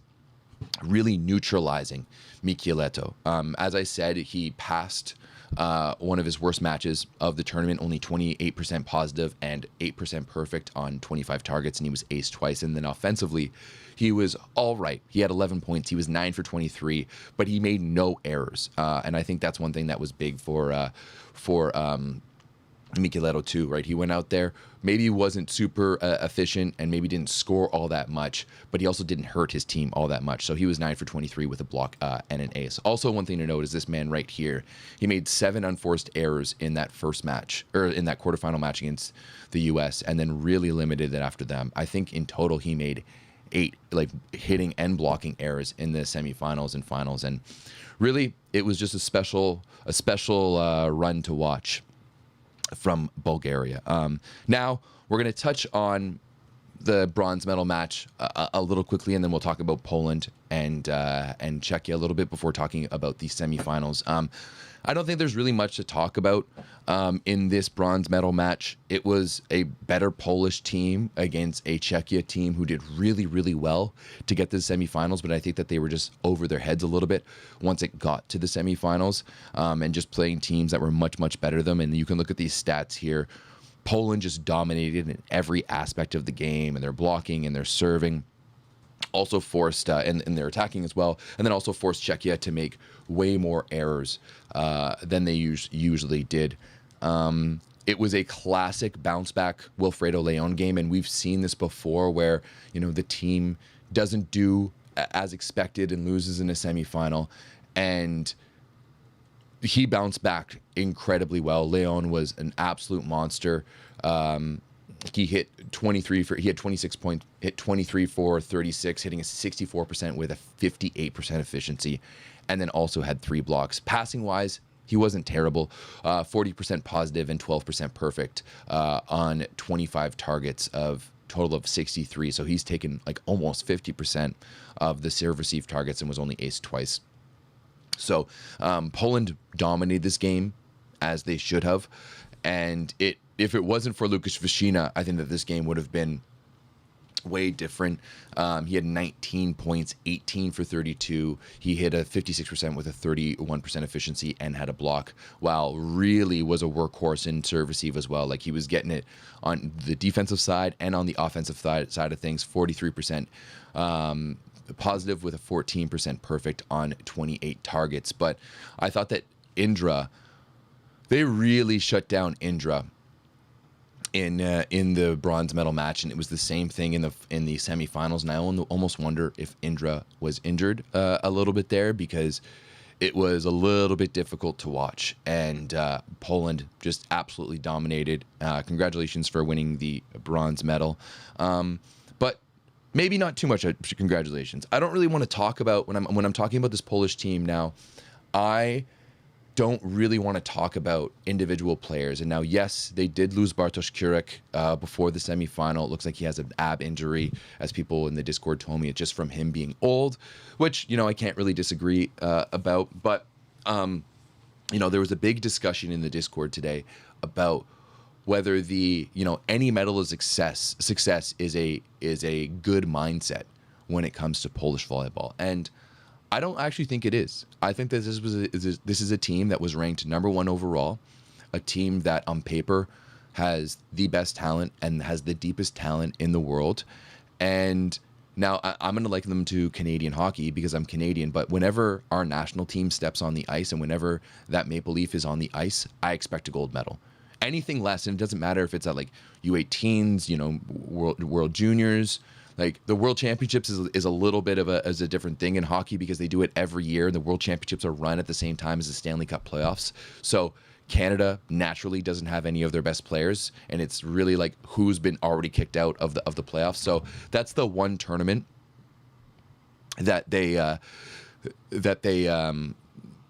really neutralizing Mikieleto. As I said, he passed one of his worst matches of the tournament, only 28% positive and 8% perfect on 25 targets, and he was ace twice. And then offensively, he was all right. He had 11 points. He was 9 for 23, but he made no errors. And I think that's one thing that was big for Mikieleto too, right? He went out there, maybe wasn't super efficient and maybe didn't score all that much, but he also didn't hurt his team all that much. So he was 9 for 23 with a block and an ace. Also, one thing to note is this man right here. He made 7 unforced errors in that first match, or in that quarterfinal match against the U.S., and then really limited it after them. I think in total he made 8 like hitting and blocking errors in the semifinals and finals, and really it was just a special run to watch from Bulgaria. Now we're going to touch on the bronze medal match a little quickly, and then we'll talk about Poland and Czechia a little bit before talking about the semifinals. I don't think there's really much to talk about in this bronze medal match. It was a better Polish team against a Czechia team who did really, really well to get to the semifinals, but I think that they were just over their heads a little bit once it got to the semifinals, and just playing teams that were much, much better than them. And you can look at these stats here. Poland just dominated in every aspect of the game, and their blocking and their serving. Also forced, and they're attacking as well, and then also forced Czechia to make way more errors than they usually did. It was a classic bounce back Wilfredo Leon game, and we've seen this before where, the team doesn't do as expected and loses in a semifinal, and he bounced back incredibly well. Leon was an absolute monster. He hit 26 points, hit 23 for 36, hitting a 64% with a 58% efficiency, and then also had 3 blocks. Passing wise, he wasn't terrible, 40% positive and 12% perfect on 25 targets of total of 63. So he's taken like almost 50% of the serve receive targets and was only ace twice. So Poland dominated this game as they should have, and if it wasn't for Lukasz Wyszina, I think that this game would have been way different. He had 19 points, 18 for 32. He hit a 56% with a 31% efficiency and had a block, while really was a workhorse in serve receive as well. Like, he was getting it on the defensive side and on the offensive side of things. 43% positive with a 14% perfect on 28 targets. But I thought that they really shut down Indra in the bronze medal match, and it was the same thing in the semifinals. And I almost wonder if Indra was injured a little bit there, because it was a little bit difficult to watch. And Poland just absolutely dominated. Congratulations for winning the bronze medal, but maybe not too much congratulations. I don't really want to talk about when I'm talking about this Polish team now. I don't really want to talk about individual players. And now, yes, they did lose Bartosz Kurek before the semifinal. It looks like he has an ab injury, as people in the Discord told me. It's just from him being old, which, I can't really disagree about. But, there was a big discussion in the Discord today about whether any medal of success is a good mindset when it comes to Polish volleyball. And I don't actually think it is. I think that this is a team that was ranked #1 overall, a team that on paper has the best talent and has the deepest talent in the world. And now I'm going to liken them to Canadian hockey because I'm Canadian, but whenever our national team steps on the ice and whenever that Maple Leaf is on the ice, I expect a gold medal. Anything less, and it doesn't matter if it's at like U18s, you know, World Juniors. Like the World Championships is a little bit of a different thing in hockey because they do it every year. The World Championships are run at the same time as the Stanley Cup playoffs. So Canada naturally doesn't have any of their best players, and it's really like who's been already kicked out of the playoffs. So that's the one tournament that they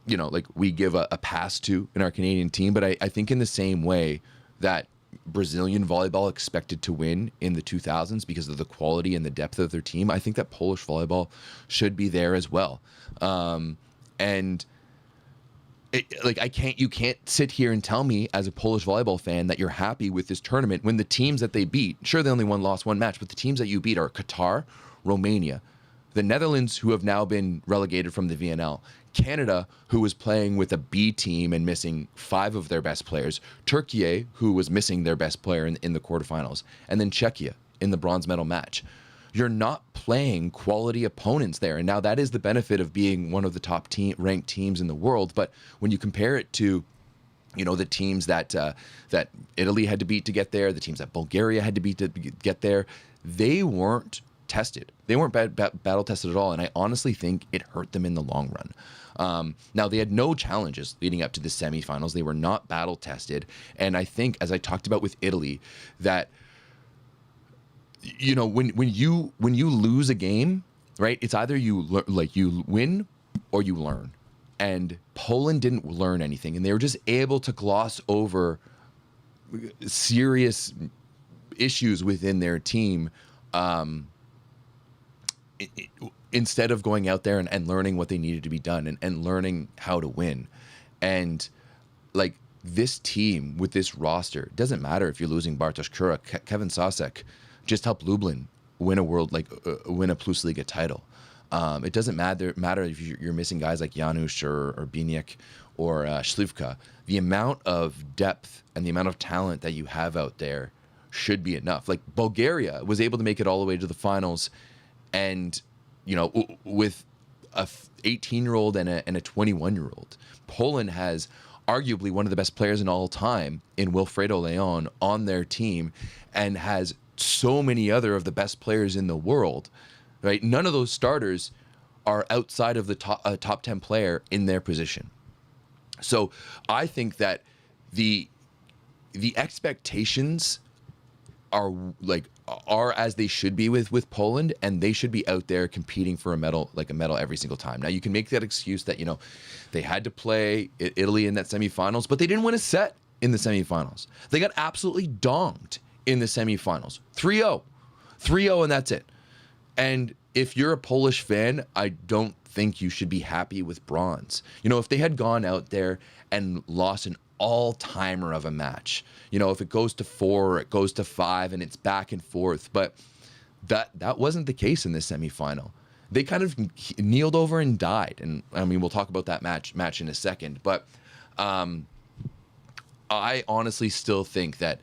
you know, like we give a pass to in our Canadian team. But I think in the same way that Brazilian volleyball expected to win in the 2000s because of the quality and the depth of their team, I think that Polish volleyball should be there as well. And you can't sit here and tell me as a Polish volleyball fan that you're happy with this tournament when the teams that they beat, sure, they only lost one match, but the teams that you beat are Qatar, Romania, the Netherlands, who have now been relegated from the VNL, Canada, who was playing with a B team and missing 5 of their best players, Turkey, who was missing their best player in the quarterfinals, and then Czechia in the bronze medal match. You're not playing quality opponents there. And now that is the benefit of being one of the top ranked teams in the world. But when you compare it to, you know, the teams that that Italy had to beat to get there, the teams that Bulgaria had to beat to get there, they weren't tested. They weren't battle tested at all. And I honestly think it hurt them in the long run. Now, they had no challenges leading up to the semifinals. They were not battle tested. And I think, as I talked about with Italy, that, you know, when you lose a game, right, it's either you win or you learn. And Poland didn't learn anything. And they were just able to gloss over serious issues within their team instead of going out there and learning what they needed to be done and learning how to win. And like this team with this roster, it doesn't matter if you're losing Bartosz Kura, Kevin Sosek just helped Lublin win win a Plus Liga title. It doesn't matter if you're missing guys like Janusz or Biniak or Śliwka. The amount of depth and the amount of talent that you have out there should be enough. Like Bulgaria was able to make it all the way to the finals, and you know, with a 18-year-old and a 21-year-old. Poland has arguably one of the best players in all time in Wilfredo Leon on their team, and has so many other of the best players in the world. Right? None of those starters are outside of the top 10 player in their position. So I think that the expectations are as they should be with Poland, and they should be out there competing for a medal every single time. Now you can make that excuse that, you know, they had to play Italy in that semifinals, but they didn't win a set in the semifinals. They got absolutely donged in the semifinals. 3-0, and that's it. And if you're a Polish fan, I don't think you should be happy with bronze. You know, if they had gone out there and lost an all-timer of a match, you know, if it goes to 4 or it goes to 5 and it's back and forth, but that wasn't the case in this semifinal. They kind of kneeled over and died. And I mean, we'll talk about that match in a second, but I honestly still think that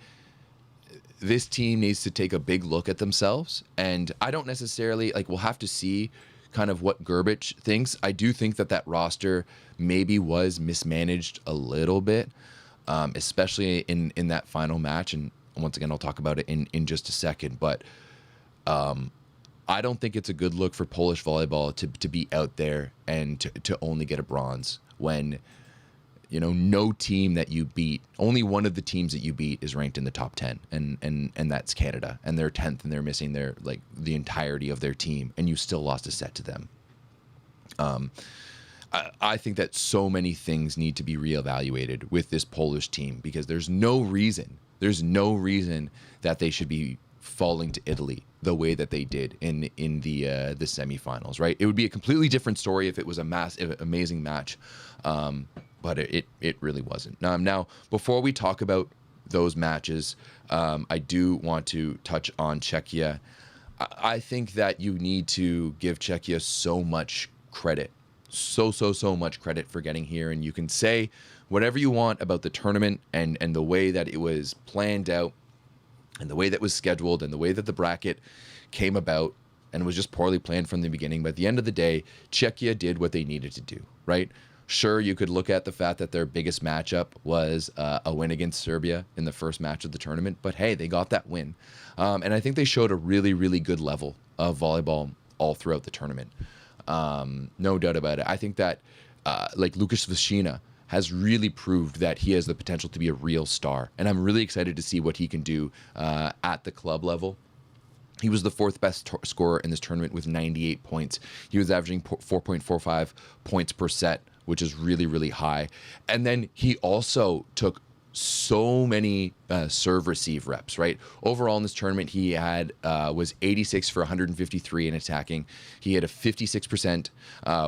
this team needs to take a big look at themselves. And I don't necessarily, we'll have to see kind of what Grbić thinks. I do think that roster maybe was mismanaged a little bit, especially in that final match. And once again, I'll talk about it in just a second. But I don't think it's a good look for Polish volleyball to be out there and to only get a bronze when, you know, no team that you beat, only one of the teams that you beat is ranked in the top 10, and that's Canada, and they're 10th, and they're missing the entirety of their team, and you still lost a set to them. I think that so many things need to be reevaluated with this Polish team, because there's no reason that they should be falling to Italy the way that they did in the semifinals, right? It would be a completely different story if it was amazing match. But it really wasn't. Now, before we talk about those matches, I do want to touch on Czechia. I think that you need to give Czechia so much credit, so much credit for getting here. And you can say whatever you want about the tournament and the way that it was planned out and the way that was scheduled and the way that the bracket came about, and was just poorly planned from the beginning. But at the end of the day, Czechia did what they needed to do, right? Sure, you could look at the fact that their biggest matchup was a win against Serbia in the first match of the tournament, but hey, they got that win. And I think they showed a really, really good level of volleyball all throughout the tournament. No doubt about it. I think that like Lukas Vashina has really proved that he has the potential to be a real star. And I'm really excited to see what he can do at the club level. He was the fourth best scorer in this tournament with 98 points. He was averaging 4.45 points per set, which is really, really high. And then he also took so many serve receive reps, right? Overall in this tournament, he had was 86 for 153 in attacking. He had a 56%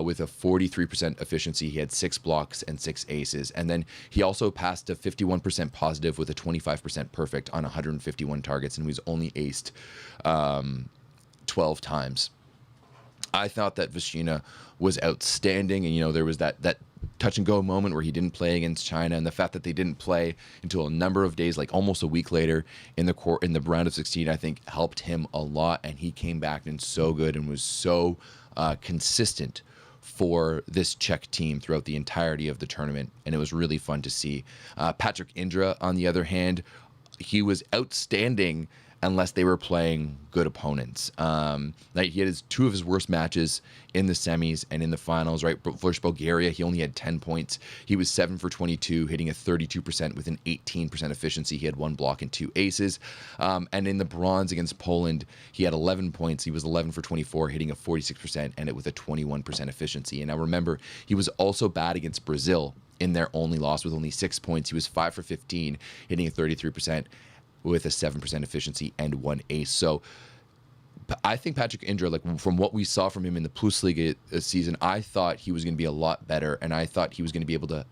with a 43% efficiency. He had 6 blocks and 6 aces. And then he also passed a 51% positive with a 25% perfect on 151 targets, and he was only aced 12 times. I thought that Vashina was outstanding, and there was that touch and go moment where he didn't play against China, and the fact that they didn't play until a number of days, like almost a week later in the round of 16, I think helped him a lot, and he came back and so good and was so consistent for this Czech team throughout the entirety of the tournament, and it was really fun to see. Patrick Indra, on the other hand, he was outstanding unless they were playing good opponents. Like he had 2 of his worst matches in the semis and in the finals, right? Versus Bulgaria, he only had 10 points. He was 7 for 22, hitting a 32% with an 18% efficiency. He had 1 block and 2 aces. And in the bronze against Poland, he had 11 points. He was 11 for 24, hitting a 46% and it with a 21% efficiency. And now remember, he was also bad against Brazil in their only loss with only 6 points. He was 5 for 15, hitting a 33%. With a 7% efficiency and 1 ace. So I think Patrick Indra, like from what we saw from him in the Plus Liga season, I thought he was going to be a lot better, and I thought he was going to be able to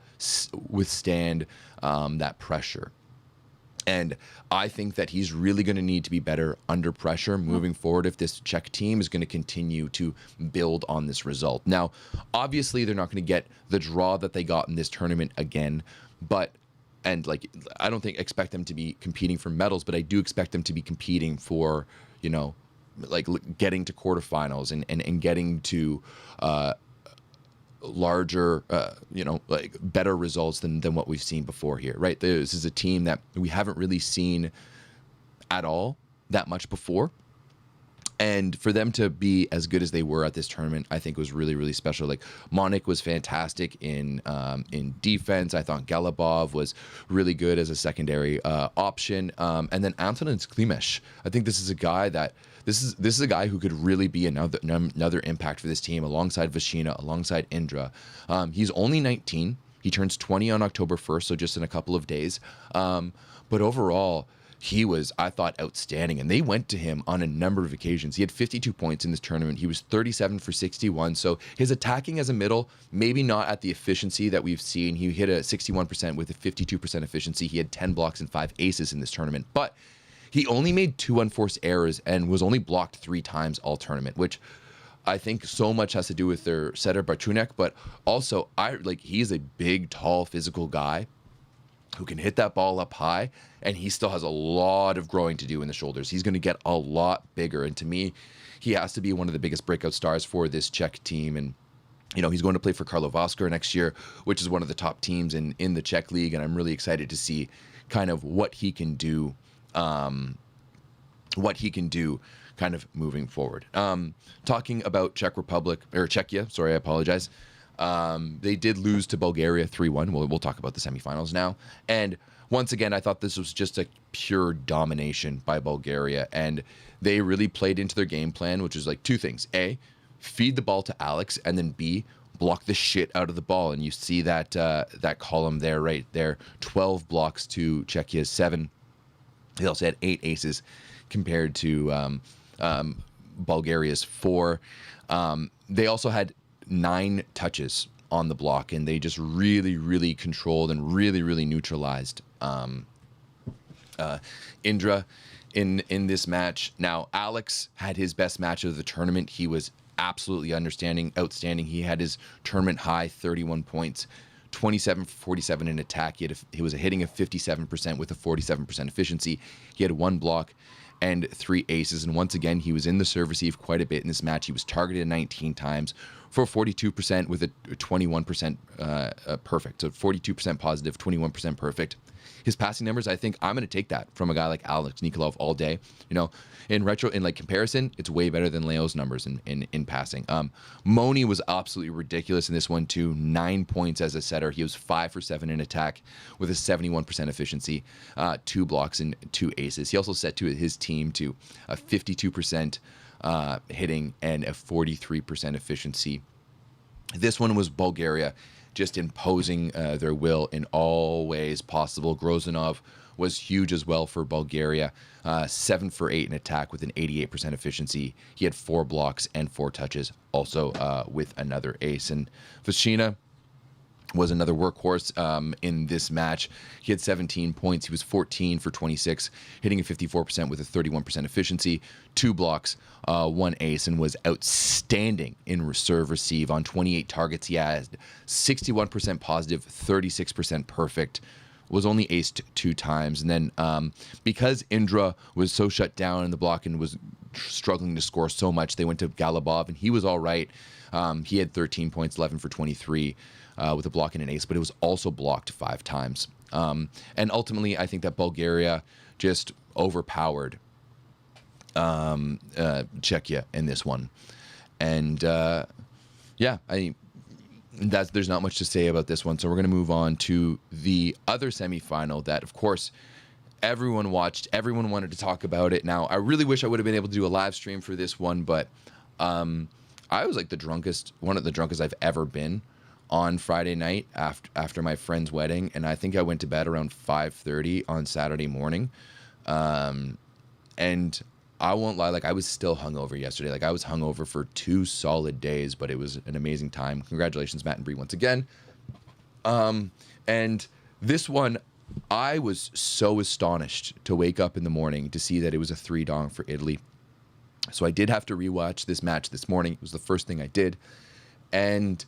withstand that pressure. And I think that he's really going to need to be better under pressure moving forward if this Czech team is going to continue to build on this result. Now, obviously, they're not going to get the draw that they got in this tournament again, but I don't expect them to be competing for medals, but I do expect them to be competing for, getting to quarterfinals and getting to larger, better results than what we've seen before here, right? This is a team that we haven't really seen at all that much before. And for them to be as good as they were at this tournament, I think was really, really special. Like Monik was fantastic in defense. I thought Galabov was really good as a secondary option. And then Antonin Klimesh, I think this is a guy that this is a guy who could really be another impact for this team alongside Vashina, alongside Indra. He's only 19. He turns 20 on October 1st, so just in a couple of days. But overall, he was, I thought, outstanding, and they went to him on a number of occasions. He had 52 points in this tournament. He was 37 for 61, so his attacking as a middle, maybe not at the efficiency that we've seen. He hit a 61% with a 52% efficiency. He had 10 blocks and 5 aces in this tournament, but he only made 2 unforced errors and was only blocked 3 times all tournament, which I think so much has to do with their setter Bartunek, but also he's a big, tall, physical guy who can hit that ball up high, and he still has a lot of growing to do in the shoulders. He's going to get a lot bigger, and to me, he has to be one of the biggest breakout stars for this Czech team. And he's going to play for Karlovaskar next year, which is one of the top teams in the Czech league, and I'm really excited to see kind of what he can do kind of moving forward. Talking about Czechia, sorry, I apologize. They did lose to Bulgaria 3-1. We'll talk about the semifinals now. And once again, I thought this was just a pure domination by Bulgaria. And they really played into their game plan, which was like 2 things. A, feed the ball to Alex, and then B, block the shit out of the ball. And you see that that column there, right there. 12 blocks to Czechia's 7. They also had 8 aces compared to Bulgaria's 4. They also had 9 touches on the block, and they just really, really controlled and really, really neutralized Indra in this match. Now, Alex had his best match of the tournament. He was absolutely outstanding. He had his tournament high 31 points, 27 for 47 in attack. He was hitting a 57% with a 47% efficiency. He had 1 block and 3 aces. And once again, he was in the serve receive quite a bit in this match. He was targeted 19 times for 42% with a 21% perfect. So 42% positive, 21% perfect. His passing numbers, I think I'm going to take that from a guy like Alex Nikolov all day. You know, in comparison, it's way better than Leo's numbers in passing. Mooney was absolutely ridiculous in this one too. 9 points as a setter. He was 5 for 7 in attack with a 71% efficiency, 2 blocks and 2 aces. He also set to his team to a 52% hitting and a 43% efficiency. This one was Bulgaria just imposing their will in all ways possible. Grozanov was huge as well for Bulgaria. 7 for 8 in attack with an 88% efficiency. He had 4 blocks and 4 touches, also with another ace. And Vashina was another workhorse in this match. He had 17 points. He was 14 for 26, hitting a 54% with a 31% efficiency, 2 blocks, 1 ace, and was outstanding in serve receive. On 28 targets, he had 61% positive, 36% perfect, was only aced 2 times. And then because Indra was so shut down in the block and was struggling to score so much, they went to Galibov, and he was all right. He had 13 points, 11 for 23. With a block and an ace, but it was also blocked 5 times. And ultimately, I think that Bulgaria just overpowered Czechia in this one. And there's not much to say about this one. So we're going to move on to the other semifinal that, of course, everyone watched. Everyone wanted to talk about it. Now, I really wish I would have been able to do a live stream for this one, but I was like one of the drunkest I've ever been on Friday night after my friend's wedding, and I think I went to bed around 5:30 on Saturday morning. And I won't lie, like I was still hungover yesterday. Like I was hungover for 2 solid days, but it was an amazing time. Congratulations, Matt and Bree, once again. And this one, I was so astonished to wake up in the morning to see that it was a 3-dong for Italy. So I did have to rewatch this match this morning. It was the first thing I did, and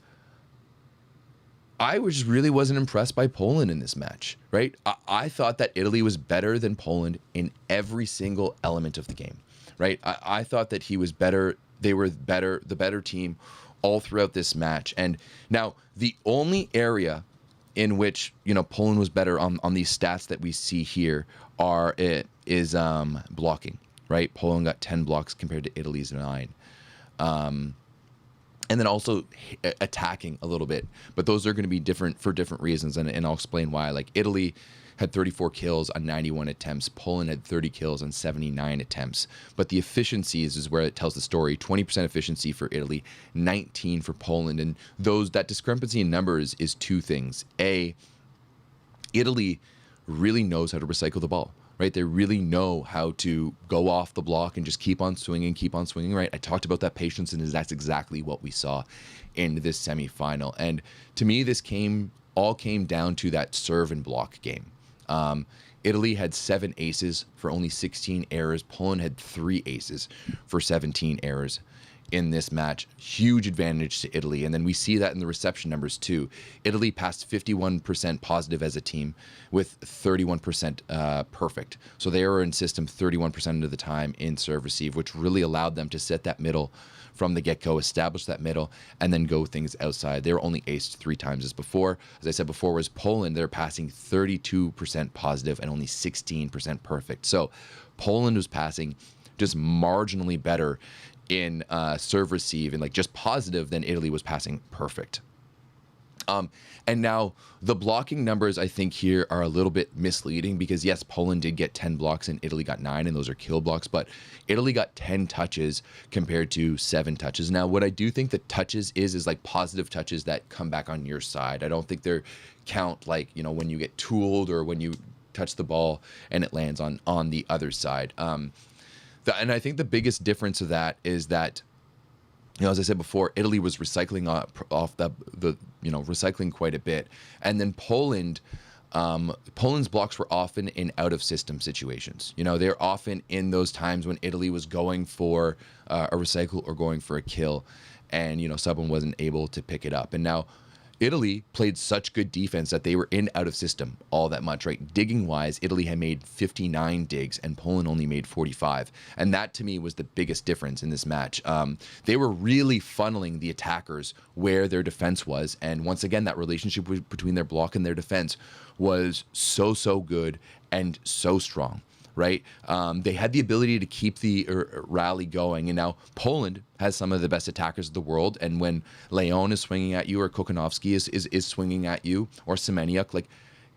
I really wasn't impressed by Poland in this match, right? I thought that Italy was better than Poland in every single element of the game, right? I thought that he was better. They were better, the better team all throughout this match. And now the only area in which, you know, Poland was better on these stats that we see here is blocking, right? Poland got 10 blocks compared to Italy's 9. And then also attacking a little bit. But those are going to be different for different reasons, and I'll explain why. Like Italy had 34 kills on 91 attempts. Poland had 30 kills on 79 attempts. But the efficiencies is where it tells the story. 20% efficiency for Italy, 19 for Poland. And that discrepancy in numbers is 2 things. A, Italy really knows how to recycle the ball. Right, they really know how to go off the block and just keep on swinging, right? I talked about that patience, and that's exactly what we saw in this semifinal. And to me, this all came down to that serve and block game. Italy had 7 aces for only 16 errors. Poland had 3 aces for 17 errors in this match. Huge advantage to Italy. And then we see that in the reception numbers too. Italy passed 51% positive as a team with 31% perfect. So they were in system 31% of the time in serve receive, which really allowed them to set that middle from the get-go, establish that middle, and then go things outside. They were only aced 3 times as before. As I said before, was Poland, they're passing 32% positive and only 16% perfect. So Poland was passing just marginally better in serve receive and like just positive than Italy was passing perfect. And now the blocking numbers I think here are a little bit misleading because yes, Poland did get 10 blocks and Italy got 9, and those are kill blocks, but Italy got 10 touches compared to 7 touches. Now, what I do think that touches is like positive touches that come back on your side. I don't think they're count like, you know, when you get tooled or when you touch the ball and it lands on the other side. And I think the biggest difference of that is that, you know, as I said before, Italy was recycling off the recycling quite a bit. And then Poland Poland's blocks were often in out-of-system situations. You know, they're often in those times when Italy was going for a recycle or going for a kill, and, you know, someone wasn't able to pick it up. And now Italy played such good defense that they were in out of system all that much, right? Digging wise, Italy had made 59 digs and Poland only made 45. And that to me was the biggest difference in this match. They were really funneling the attackers where their defense was. And once again, that relationship between their block and their defense was so good and so strong. Right? They had the ability to keep the rally going. And now Poland has some of the best attackers of the world. And when Leon is swinging at you, or Kokonowski is swinging at you, or Semeniuk, like,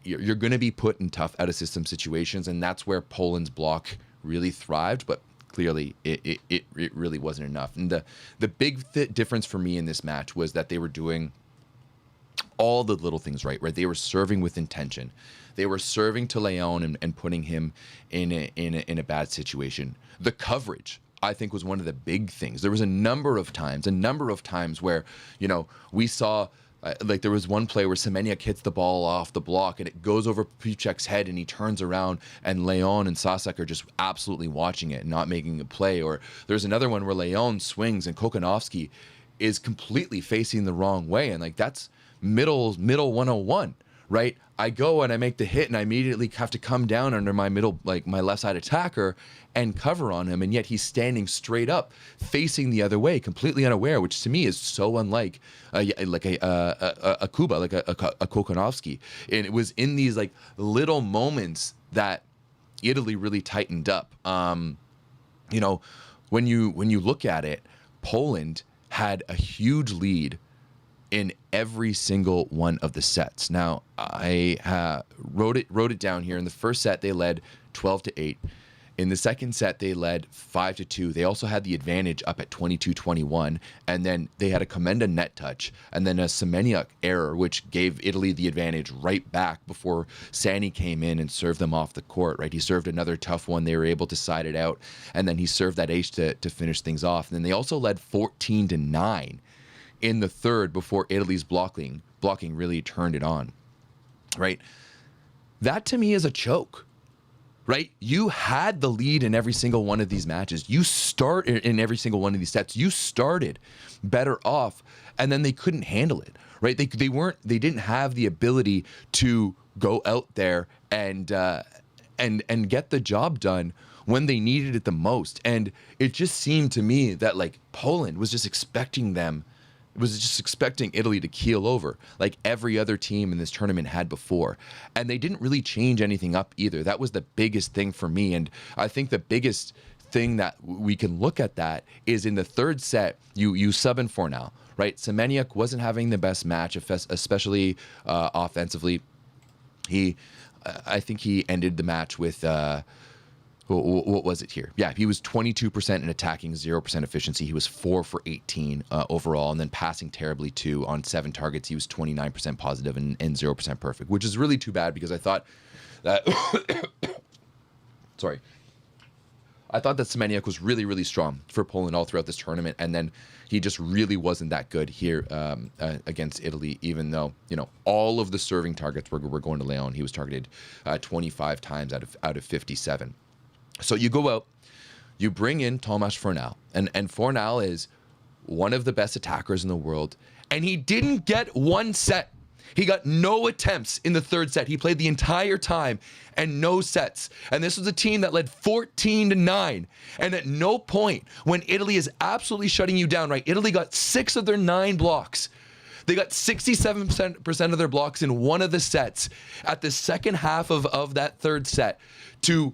you're going to be put in tough out-of-system situations. And that's where Poland's block really thrived. But clearly, it really wasn't enough. And the big difference for me in this match was that they were doing all the little things right? They were serving with intention. They were serving to Leon and putting him in a bad situation. The coverage, I think, was one of the big things. There was a number of times where, you know, we saw, like, there was one play where Semeniuk hits the ball off the block and it goes over Piszczek's head and he turns around and Leon and Sasek are just absolutely watching it and not making a play. Or there's another one where Leon swings and Kokonowski is completely facing the wrong way. And, like, that's middle 101, right? I go and I make the hit and I immediately have to come down under my middle, like my left side attacker, and cover on him. And yet he's standing straight up, facing the other way, completely unaware, which to me is so unlike a Kuba, like a Kokonowski. And it was in these, like, little moments that Italy really tightened up. You know, when you look at it, Poland had a huge lead in every single one of the sets. Now, I wrote it down here. In the first set, they led 12-8. In the second set, they led 5-2. They also had the advantage up at 22-21, and then they had a Komenda net touch, and then a Semeniuk error, which gave Italy the advantage right back before Sani came in and served them off the court. Right, he served another tough one. They were able to side it out, and then he served that ace to finish things off. And then they also led 14-9 in the third before Italy's blocking really turned it on, right? That to me is a choke, right? You had the lead in every single one of these matches. You start in every single one of these sets. You started better off, and then they couldn't handle it, right? They didn't have the ability to go out there and get the job done when they needed it the most. And it just seemed to me that, like, Poland was just expecting Italy to keel over like every other team in this tournament had before. And they didn't really change anything up either. That was the biggest thing for me. And I think the biggest thing that we can look at that is in the third set, you sub in Fornal, right? Semeniuk wasn't having the best match, especially offensively. I think he ended the match with... what was it here? Yeah, he was 22% in attacking, 0% efficiency. He was 4 for 18 overall, and then passing terribly too. On 7 targets, he was 29% positive and 0% perfect, which is really too bad because I thought that I thought that Semeniuk was really, really strong for Poland all throughout this tournament, and then he just really wasn't that good here against Italy, even though, you know, all of the serving targets were going to Leon. He was targeted 25 times out of 57. So you go out, you bring in Tomasz Fornal, and Fornal is one of the best attackers in the world, and he didn't get one set. He got no attempts in the third set. He played the entire time and no sets. And this was a team that led 14-9. And at no point when Italy is absolutely shutting you down, right? Italy got 6 of their 9 blocks. They got 67% of their blocks in one of the sets at the second half of that third set to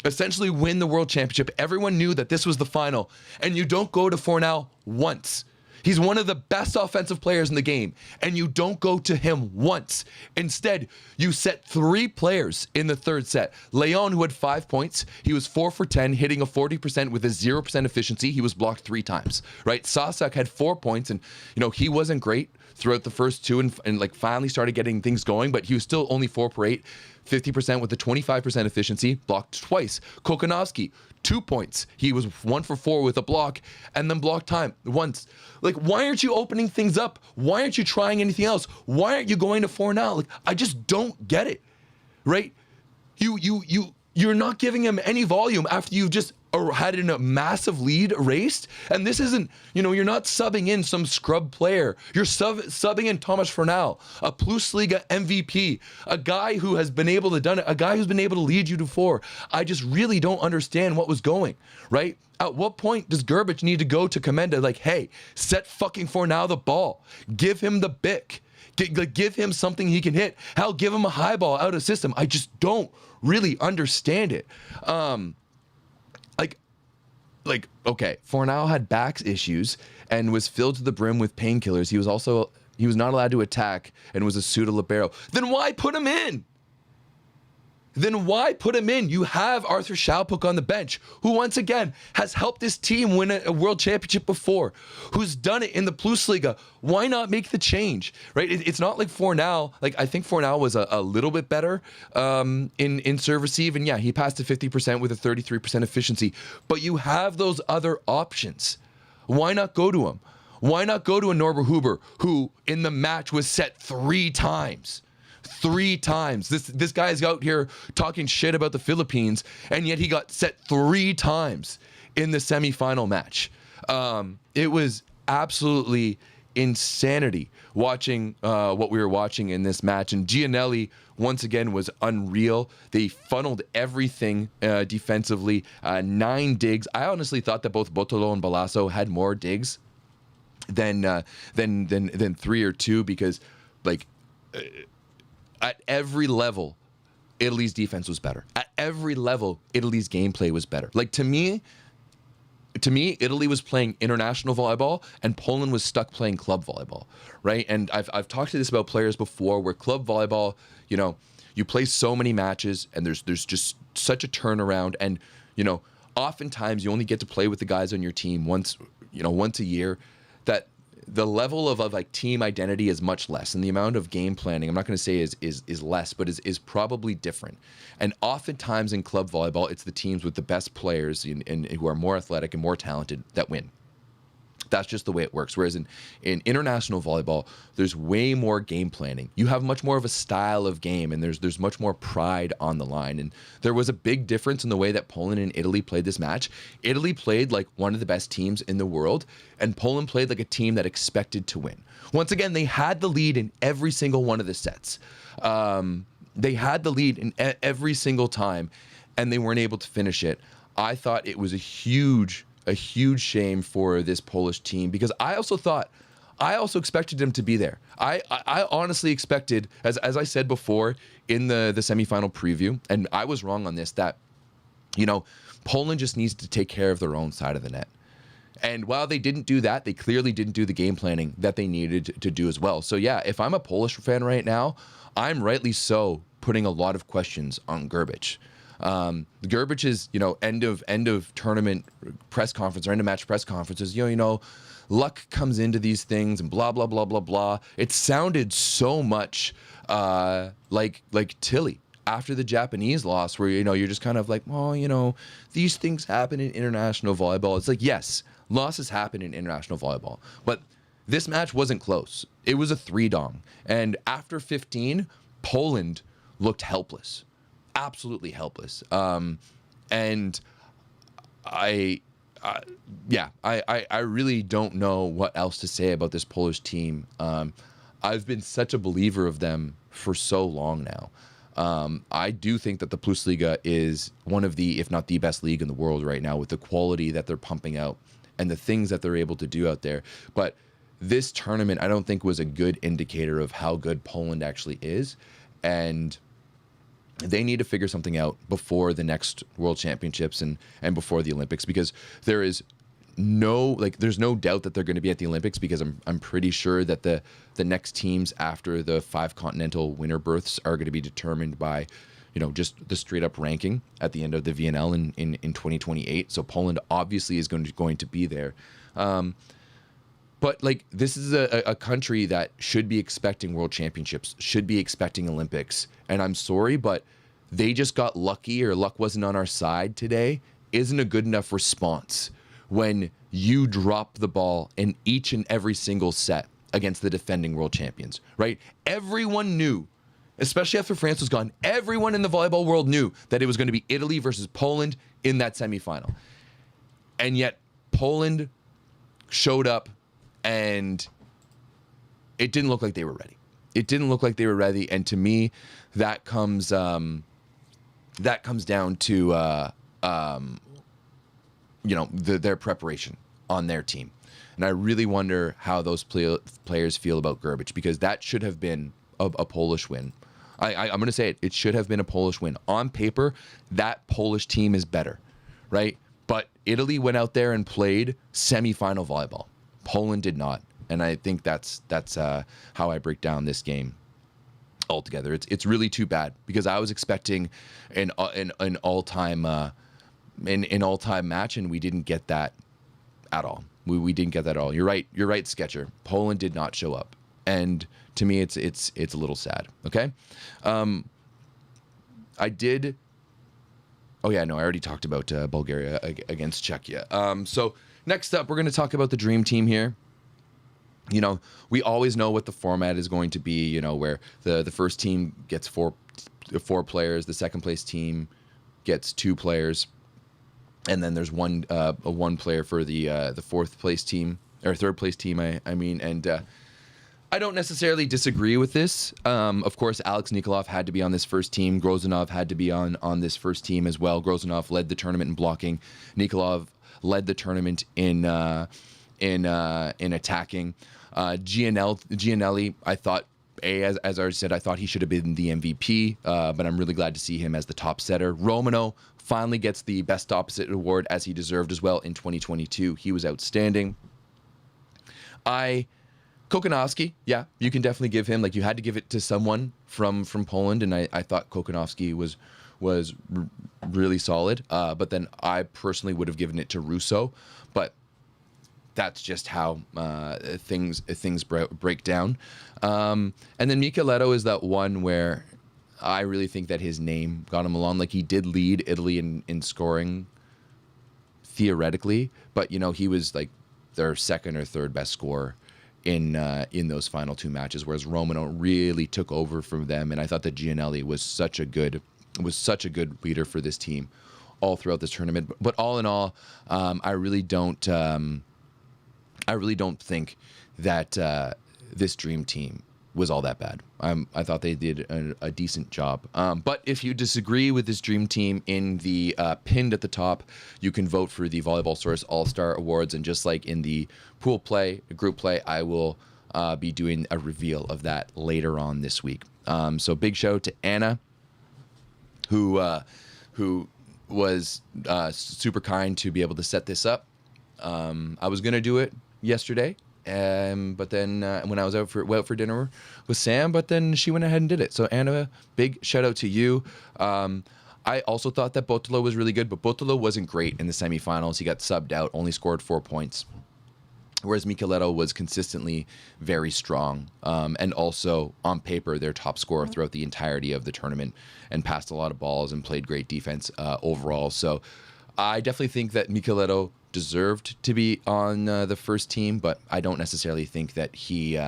essentially win the world championship. Everyone knew that this was the final, and you don't go to Fornal once. He's one of the best offensive players in the game, and you don't go to him once. Instead, you set 3 players in the third set. Leon, who had 5 points, he was 4 for 10, hitting a 40% with a 0% efficiency. He was blocked 3 times, right? Sasek had 4 points, and, you know, he wasn't great. throughout the first two and like finally started getting things going, but he was still only 4 for 8, 50% with a 25% efficiency, blocked twice. Kokonovsky, 2 points. He was 1 for 4 with a block and then blocked time once. Like, why aren't you opening things up? Why aren't you trying anything else? Why aren't you going to 4 now? Like, I just don't get it, right? You're not giving him any volume after you've just had in a massive lead erased. And this isn't, you're not subbing in some scrub player. You're subbing in Thomas Fernal, a Plus Liga MVP, a guy who has been able to done it, a guy who's been able to lead you to 4. I just really don't understand what was going, right? At what point does Grbic need to go to Komenda like, hey, set fucking Fernal the ball. Give him the bick. Give him something he can hit. Hell, give him a high ball out of system. I just don't really understand it. Okay, Fornal had back issues and was filled to the brim with painkillers. He was not allowed to attack and was a pseudo libero. Then why put him in? You have Arthur Schaupuk on the bench, who once again has helped this team win a world championship before, who's done it in the Plus Liga. Why not make the change, right? It's not like Fornal. Like, I think Fornal was a little bit better in serve receive, and yeah, he passed to 50% with a 33% efficiency. But you have those other options. Why not go to him? Why not go to a Norbert Huber, who in the match was set 3 times? 3 times. This guy's out here talking shit about the Philippines, and yet he got set 3 times in the semifinal match. It was absolutely insanity watching what we were watching in this match. And Giannelli, once again, was unreal. They funneled everything defensively. 9 digs. I honestly thought that both Botolo and Balaso had more digs than 3 or 2, because like at every level, Italy's defense was better. At every level, Italy's gameplay was better. Like, to me, Italy was playing international volleyball and Poland was stuck playing club volleyball, right? And I've talked to this about players before, where club volleyball, you play so many matches and there's just such a turnaround, and oftentimes you only get to play with the guys on your team once a year, that the level of like team identity is much less, and the amount of game planning, I'm not going to say is less, but is probably different. And oftentimes in club volleyball, it's the teams with the best players and who are more athletic and more talented that win. That's just the way it works. Whereas in international volleyball, there's way more game planning. You have much more of a style of game, and there's much more pride on the line. And there was a big difference in the way that Poland and Italy played this match. Italy played like one of the best teams in the world, and Poland played like a team that expected to win. Once again, they had the lead in every single one of the sets. They had the lead in every single time, and they weren't able to finish it. I thought it was a huge shame for this Polish team, because I also expected them to be there. I honestly expected, as I said before in the semifinal preview, and I was wrong on this, that Poland just needs to take care of their own side of the net. And while they didn't do that, they clearly didn't do the game planning that they needed to do as well. So yeah, if I'm a Polish fan right now, I'm rightly so putting a lot of questions on Grbic. Gerbic's, end of tournament press conference or end of match press conferences, luck comes into these things and blah, blah, blah, blah, blah. It sounded so much like Tilly after the Japanese loss, where, you're just kind of like, well, these things happen in international volleyball. It's like, yes, losses happen in international volleyball, but this match wasn't close. It was a 3-dong. And after 15, Poland looked helpless. Absolutely helpless. And I really don't know what else to say about this Polish team. I've been such a believer of them for so long now. I do think that the Plus Liga is one of the, if not the best league in the world right now, with the quality that they're pumping out and the things that they're able to do out there. But this tournament, I don't think, was a good indicator of how good Poland actually is. And they need to figure something out before the next World Championships and before the Olympics, because there's no doubt that they're going to be at the Olympics, because I'm pretty sure that the next teams after the 5 continental winner berths are going to be determined by, just the straight up ranking at the end of the VNL in 2028. So Poland obviously is going to be there. But like, this is a country that should be expecting world championships, should be expecting Olympics. And I'm sorry, but they just got lucky, or luck wasn't on our side today, isn't a good enough response when you drop the ball in each and every single set against the defending world champions, right? Everyone knew, especially after France was gone, everyone in the volleyball world knew that it was going to be Italy versus Poland in that semifinal. And yet Poland showed up and it didn't look like they were ready. It didn't look like they were ready. And to me, that comes down to, their preparation on their team. And I really wonder how those players feel about Grbić, because that should have been a Polish win. I'm going to say it. It should have been a Polish win. On paper, that Polish team is better, right? But Italy went out there and played semifinal volleyball. Poland did not. And I think that's how I break down this game altogether. It's really too bad, because I was expecting an all-time match, and we didn't get that at all. We didn't get that at all. You're right, Sketcher. Poland did not show up, and to me, it's a little sad. Okay, I did. Oh yeah, no, I already talked about Bulgaria against Czechia. So next up, we're going to talk about the dream team here. You know, we always know what the format is going to be. You know, where the first team gets four players, the second place team gets 2 players, and then there's one player for the fourth place team, or third place team. I mean, and I don't necessarily disagree with this. Of course, Alex Nikolov had to be on this first team. Grozanov had to be on this first team as well. Grozanov led the tournament in blocking. Nikolov led the tournament in attacking. Giannelli, I thought, as I already said, I thought he should have been the MVP, but I'm really glad to see him as the top setter. Romano finally gets the best opposite award, as he deserved as well in 2022. He was outstanding. Kokonowski, yeah, you can definitely give him, like, you had to give it to someone from Poland, and I thought Kokonowski was really solid, but then I personally would have given it to Russo, but that's just how things break down. And then Mikieleto is that one where I really think that his name got him along. Like, he did lead Italy in scoring theoretically, but you know, he was like their second or third best scorer in those final 2 matches, whereas Romano really took over from them. And I thought that Giannelli was such a good leader for this team all throughout this tournament. But all in all, I really don't think that this dream team was all that bad. I thought they did a decent job. But if you disagree with this dream team, in the pinned at the top, you can vote for the Volleyball Source All-Star Awards. And just like in the pool play, group play, I will be doing a reveal of that later on this week. So big shout out to Anna, who was super kind to be able to set this up. I was going to do it yesterday, but then when I was out for dinner with Sam, but then she went ahead and did it. So Anna, big shout out to you. I also thought that Botolo was really good, but Botolo wasn't great in the semifinals. He got subbed out, only scored 4 points, whereas Mikieleto was consistently very strong, and also on paper their top scorer throughout the entirety of the tournament, and passed a lot of balls and played great defense overall. So I definitely think that Mikieleto deserved to be on the first team, but I don't necessarily think that he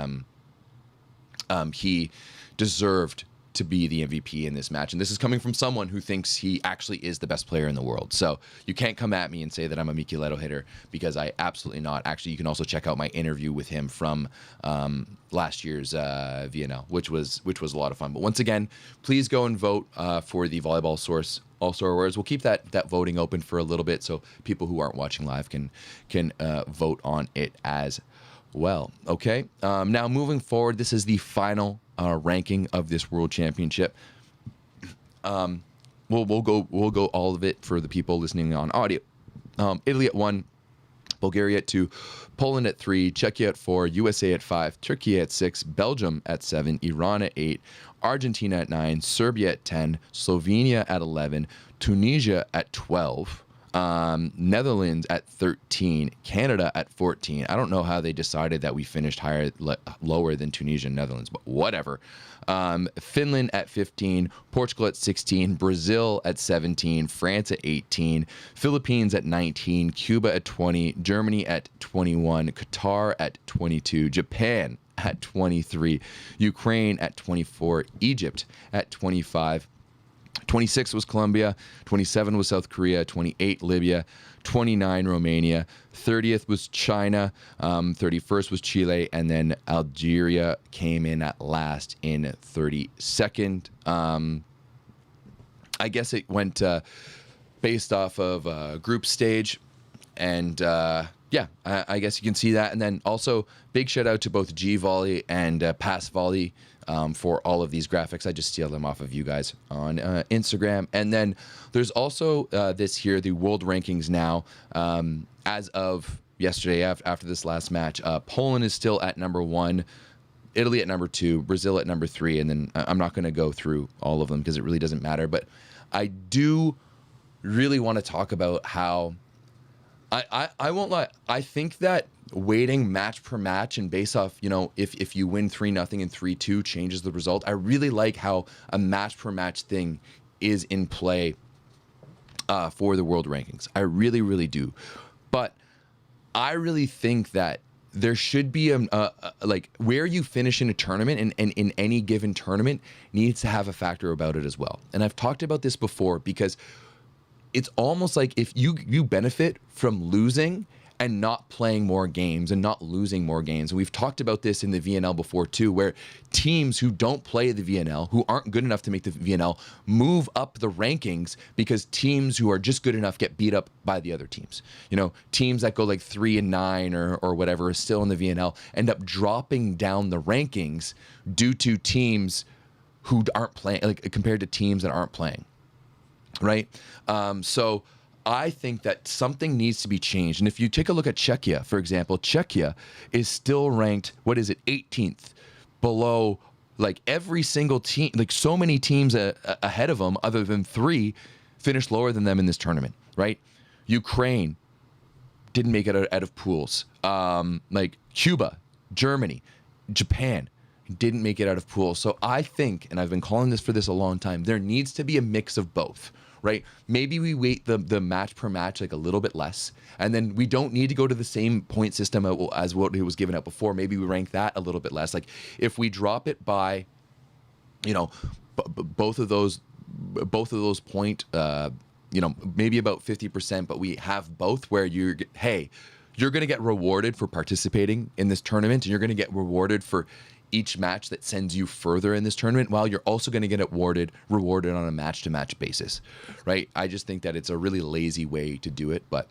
deserved to be the MVP in this match. And this is coming from someone who thinks he actually is the best player in the world. So you can't come at me and say that I'm a Mikieleto hitter, because I absolutely not. Actually, you can also check out my interview with him from last year's VNL, which was a lot of fun. But once again, please go and vote for the Volleyball Source All-Star Awards. We'll keep that voting open for a little bit, so people who aren't watching live can vote on it as well. Okay. Now moving forward, this is the final ranking of this World Championship. We'll go all of it for the people listening on audio. Italy at 1, Bulgaria at 2, Poland at 3, Czechia at 4, USA at 5, Turkey at 6, Belgium at 7, Iran at 8, Argentina at 9, Serbia at 10, Slovenia at 11, Tunisia at 12. Netherlands at 13, Canada at 14. I don't know how they decided that we finished lower than Tunisia and Netherlands, but whatever. Finland at 15, Portugal at 16, Brazil at 17, France at 18, Philippines at 19, Cuba at 20, Germany at 21, Qatar at 22, Japan at 23, Ukraine at 24, Egypt at 25, 26 was Colombia, 27 was South Korea, 28 Libya, 29 Romania, 30th was China, 31st was Chile, and then Algeria came in at last in 32nd. I guess it went based off of group stage, and yeah, I guess you can see that. And then also big shout out to both G Volley and Pass Volley for all of these graphics. I just steal them off of you guys on Instagram. And then there's also this here, the world rankings now. As of yesterday, after this last match, Poland is still at number 1, Italy at number 2, Brazil at number 3, and then I'm not going to go through all of them because it really doesn't matter. But I do really want to talk about how I won't lie. I think that waiting match per match and based off, if you win 3-0 and 3-2 changes the result. I really like how a match per match thing is in play for the world rankings. I really, really do. But I really think that there should be like where you finish in a tournament and in any given tournament needs to have a factor about it as well. And I've talked about this before because it's almost like if you benefit from losing and not playing more games and not losing more games. And we've talked about this in the VNL before too, where teams who don't play the VNL, who aren't good enough to make the VNL, move up the rankings because teams who are just good enough get beat up by the other teams. Teams that go like 3-9 or whatever is still in the VNL end up dropping down the rankings due to teams who aren't playing, like compared to teams that aren't playing. Right? So I think that something needs to be changed. And if you take a look at Czechia, for example, Czechia is still ranked, 18th, below like every single team, like so many teams ahead of them, other than 3, finished lower than them in this tournament, right? Ukraine didn't make it out of pools. Like Cuba, Germany, Japan didn't make it out of pools. So I think, and I've been calling this for this a long time, there needs to be a mix of both. Right? Maybe we weight the match per match like a little bit less, and then we don't need to go to the same point system as what it was given out before. Maybe we rank that a little bit less. Like if we drop it by, both of those point, maybe about 50%, but we have both where you're going to get rewarded for participating in this tournament, and you're going to get rewarded for each match that sends you further in this tournament, while you're also going to get rewarded on a match-to-match basis, right? I just think that it's a really lazy way to do it, but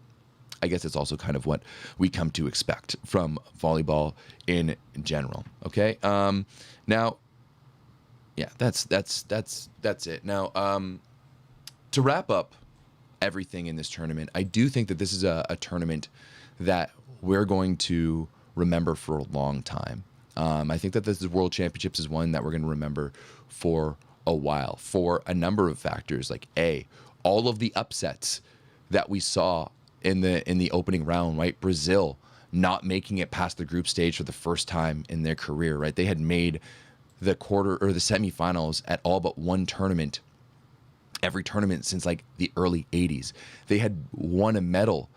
I guess it's also kind of what we come to expect from volleyball in general. Okay, now, yeah, that's it. Now, to wrap up everything in this tournament, I do think that this is a tournament that we're going to remember for a long time. I think that this World Championships is one that we're going to remember for a while for a number of factors. Like all of the upsets that we saw in the opening round, right? Brazil not making it past the group stage for the first time in their career, right? They had made the quarter or the semifinals at all but one tournament, every tournament since like the early 80s. They had won a medal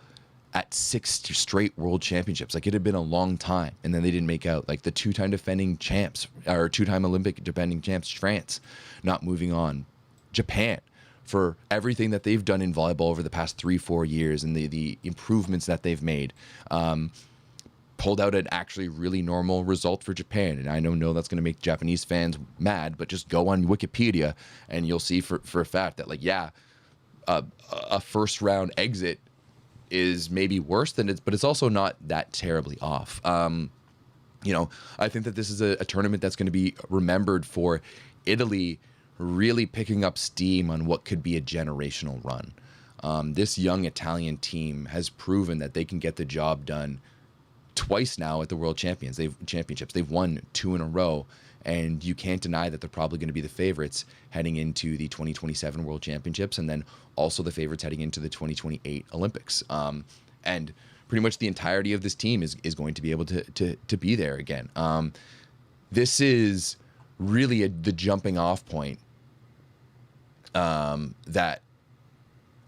at 6 straight world championships. Like it had been a long time, and then they didn't make out. Like the 2-time defending champs, or 2-time Olympic defending champs, France, not moving on. Japan, for everything that they've done in volleyball over the past 3-4 years and the improvements that they've made, pulled out an actually really normal result for Japan. And I know that's going to make Japanese fans mad, but just go on Wikipedia and you'll see for a fact that a first round exit is maybe worse than but it's also not that terribly off. I think that this is a tournament that's going to be remembered for Italy really picking up steam on what could be a generational run. This young Italian team has proven that they can get the job done twice now at the World Championships. They've won 2 in a row, and you can't deny that they're probably going to be the favorites heading into the 2027 World Championships, and then also the favorites heading into the 2028 Olympics. And pretty much the entirety of this team is going to be able to be there again. This is really the jumping off point that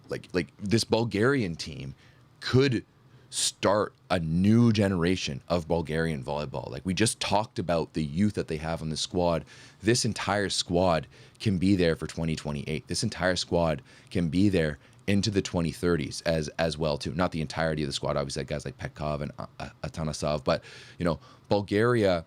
like this Bulgarian team could start a new generation of Bulgarian volleyball. Like, we just talked about the youth that they have on the squad. This entire squad can be there for 2028. This entire squad can be there into the 2030s as well too. Not the entirety of the squad, obviously, guys like Petkov and Atanasov, but Bulgaria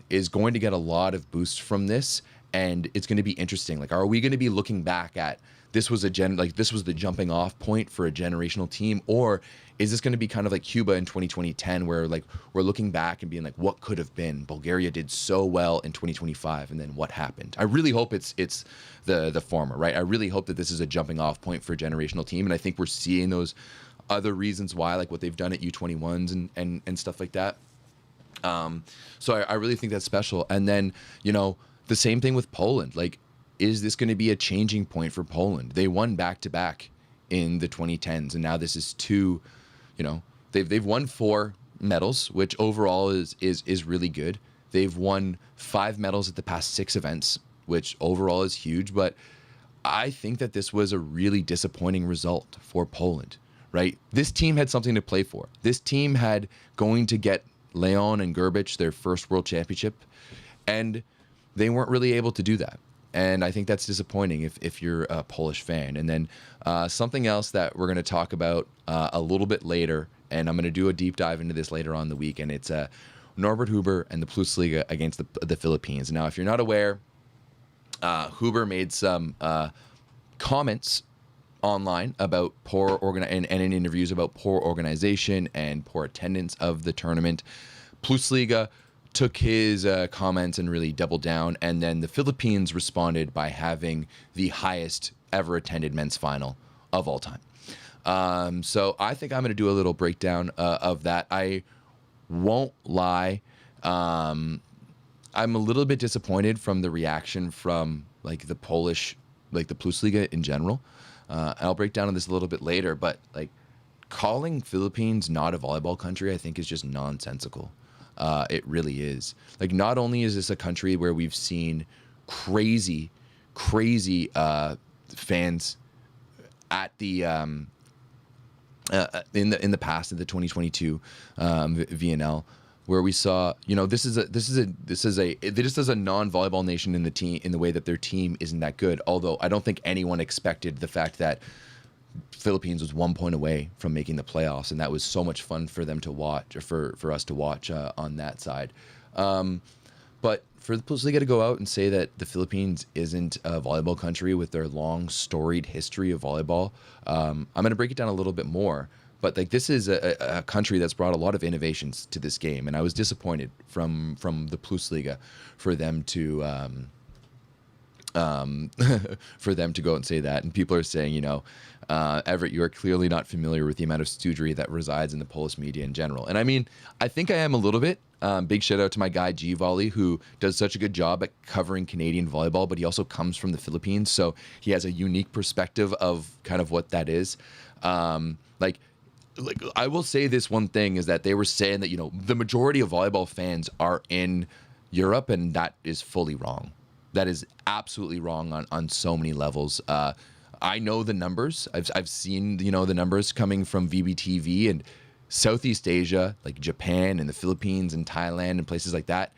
is going to get a lot of boosts from this, and it's going to be interesting. Like, are we going to be looking back at this was the jumping off point for a generational team, or is this going to be kind of like Cuba in 2010, where like we're looking back and being like, what could have been? Bulgaria did so well in 2025, and then what happened? I really hope it's the former, right? I really hope that this is a jumping off point for a generational team, and I think we're seeing those other reasons why, like what they've done at U21s and stuff like that. So I really think that's special. And then the same thing with Poland. Like, is this going to be a changing point for Poland? They won back-to-back in the 2010s, and now this is two. They've won 4 medals, which overall is really good. They've won 5 medals at the past 6 events, which overall is huge. But I think that this was a really disappointing result for Poland, right? This team had something to play for. This team had going to get Leon and Gerbic their first world championship, and they weren't really able to do that. And I think that's disappointing if you're a Polish fan. And then something else that we're going to talk about a little bit later, and I'm going to do a deep dive into this later on in the week, and it's Norbert Huber and the Plusliga against the Philippines. Now, if you're not aware, Huber made some comments online about and in interviews about poor organization and poor attendance of the tournament. Plusliga took his comments and really doubled down, and then the Philippines responded by having the highest ever attended men's final of all time. So I think I'm going to do a little breakdown of that. I won't lie, I'm a little bit disappointed from the reaction from like the Polish, like the Plusliga in general. I'll break down on this a little bit later, but like calling Philippines not a volleyball country, I think is just nonsensical. It really is. Like, not only is this a country where we've seen crazy fans at the in the past, in the 2022 VNL, where we saw, this is a non-volleyball nation in the way that their team isn't that good. Although I don't think anyone expected the fact that Philippines was 1 point away from making the playoffs, and that was so much fun for them to watch, or for us to watch on that side. But for the Plusliga to go out and say that the Philippines isn't a volleyball country with their long, storied history of volleyball, I'm going to break it down a little bit more. But like, this is a country that's brought a lot of innovations to this game, and I was disappointed from the Plusliga for them to for them to go out and say that. And people are saying, Everett, you are clearly not familiar with the amount of stoogery that resides in the Polish media in general. And I mean, I think I am a little bit. Big shout out to my guy G Volley, who does such a good job at covering Canadian volleyball, but he also comes from the Philippines, so he has a unique perspective of kind of what that is. Like I will say this one thing, is that they were saying that, the majority of volleyball fans are in Europe, and that is fully wrong. That is absolutely wrong on so many levels. I know the numbers. I've seen, the numbers coming from VBTV, and Southeast Asia, like Japan and the Philippines and Thailand and places like that,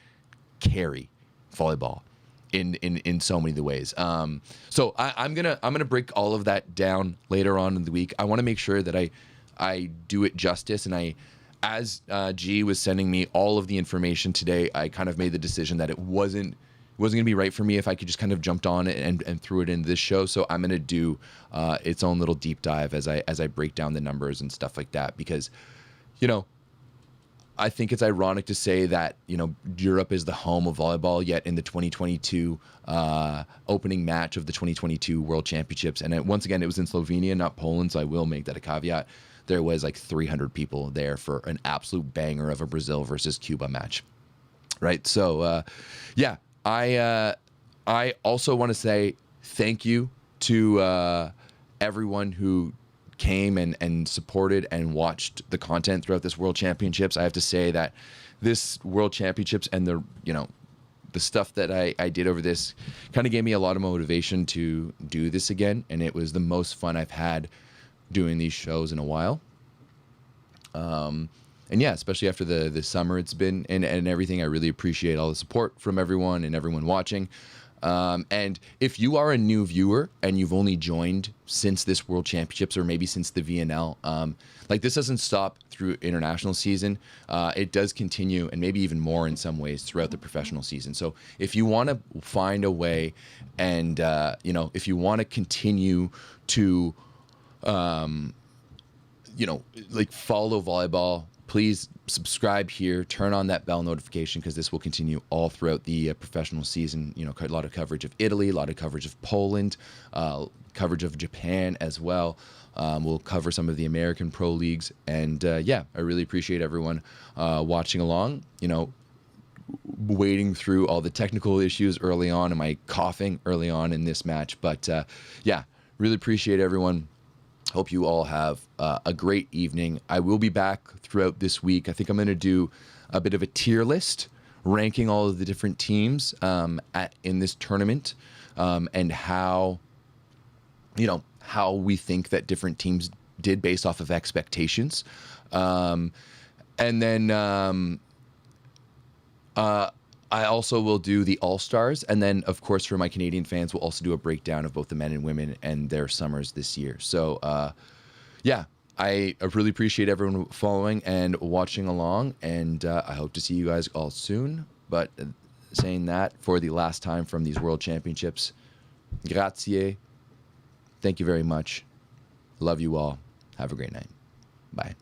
carry volleyball in so many of the ways. So I'm gonna break all of that down later on in the week. I want to make sure that I do it justice, and as G was sending me all of the information today, I kind of made the decision that it wasn't going to be right for me if I could just kind of jumped on it and threw it into this show. So I'm going to do its own little deep dive as I break down the numbers and stuff like that, because, I think it's ironic to say that, Europe is the home of volleyball, yet in the 2022 opening match of the 2022 World Championships, and once again, it was in Slovenia, not Poland, so I will make that a caveat. There was like 300 people there for an absolute banger of a Brazil versus Cuba match. Right. So, yeah. I also want to say thank you to everyone who came and supported and watched the content throughout this World Championships. I have to say that this World Championships and the stuff that I did over this kind of gave me a lot of motivation to do this again, and it was the most fun I've had doing these shows in a while. And yeah, especially after the summer it's been and everything, I really appreciate all the support from everyone and everyone watching. And if you are a new viewer and you've only joined since this World Championships or maybe since the VNL, like this doesn't stop through international season. It does continue, and maybe even more in some ways throughout the professional season. So if you want to find a way and, if you want to continue to, follow volleyball, please subscribe here, turn on that bell notification, because this will continue all throughout the professional season. A lot of coverage of Italy, a lot of coverage of Poland, coverage of Japan as well. We'll cover some of the American pro leagues. And I really appreciate everyone watching along, wading through all the technical issues early on and my coughing early on in this match. But really appreciate everyone. Hope you all have a great evening. I will be back throughout this week. I think I'm going to do a bit of a tier list, ranking all of the different teams in this tournament, and how we think that different teams did based off of expectations. And then I also will do the All-Stars. And then, of course, for my Canadian fans, we'll also do a breakdown of both the men and women and their summers this year. So, I really appreciate everyone following and watching along. And I hope to see you guys all soon. But saying that for the last time from these World Championships, grazie. Thank you very much. Love you all. Have a great night. Bye.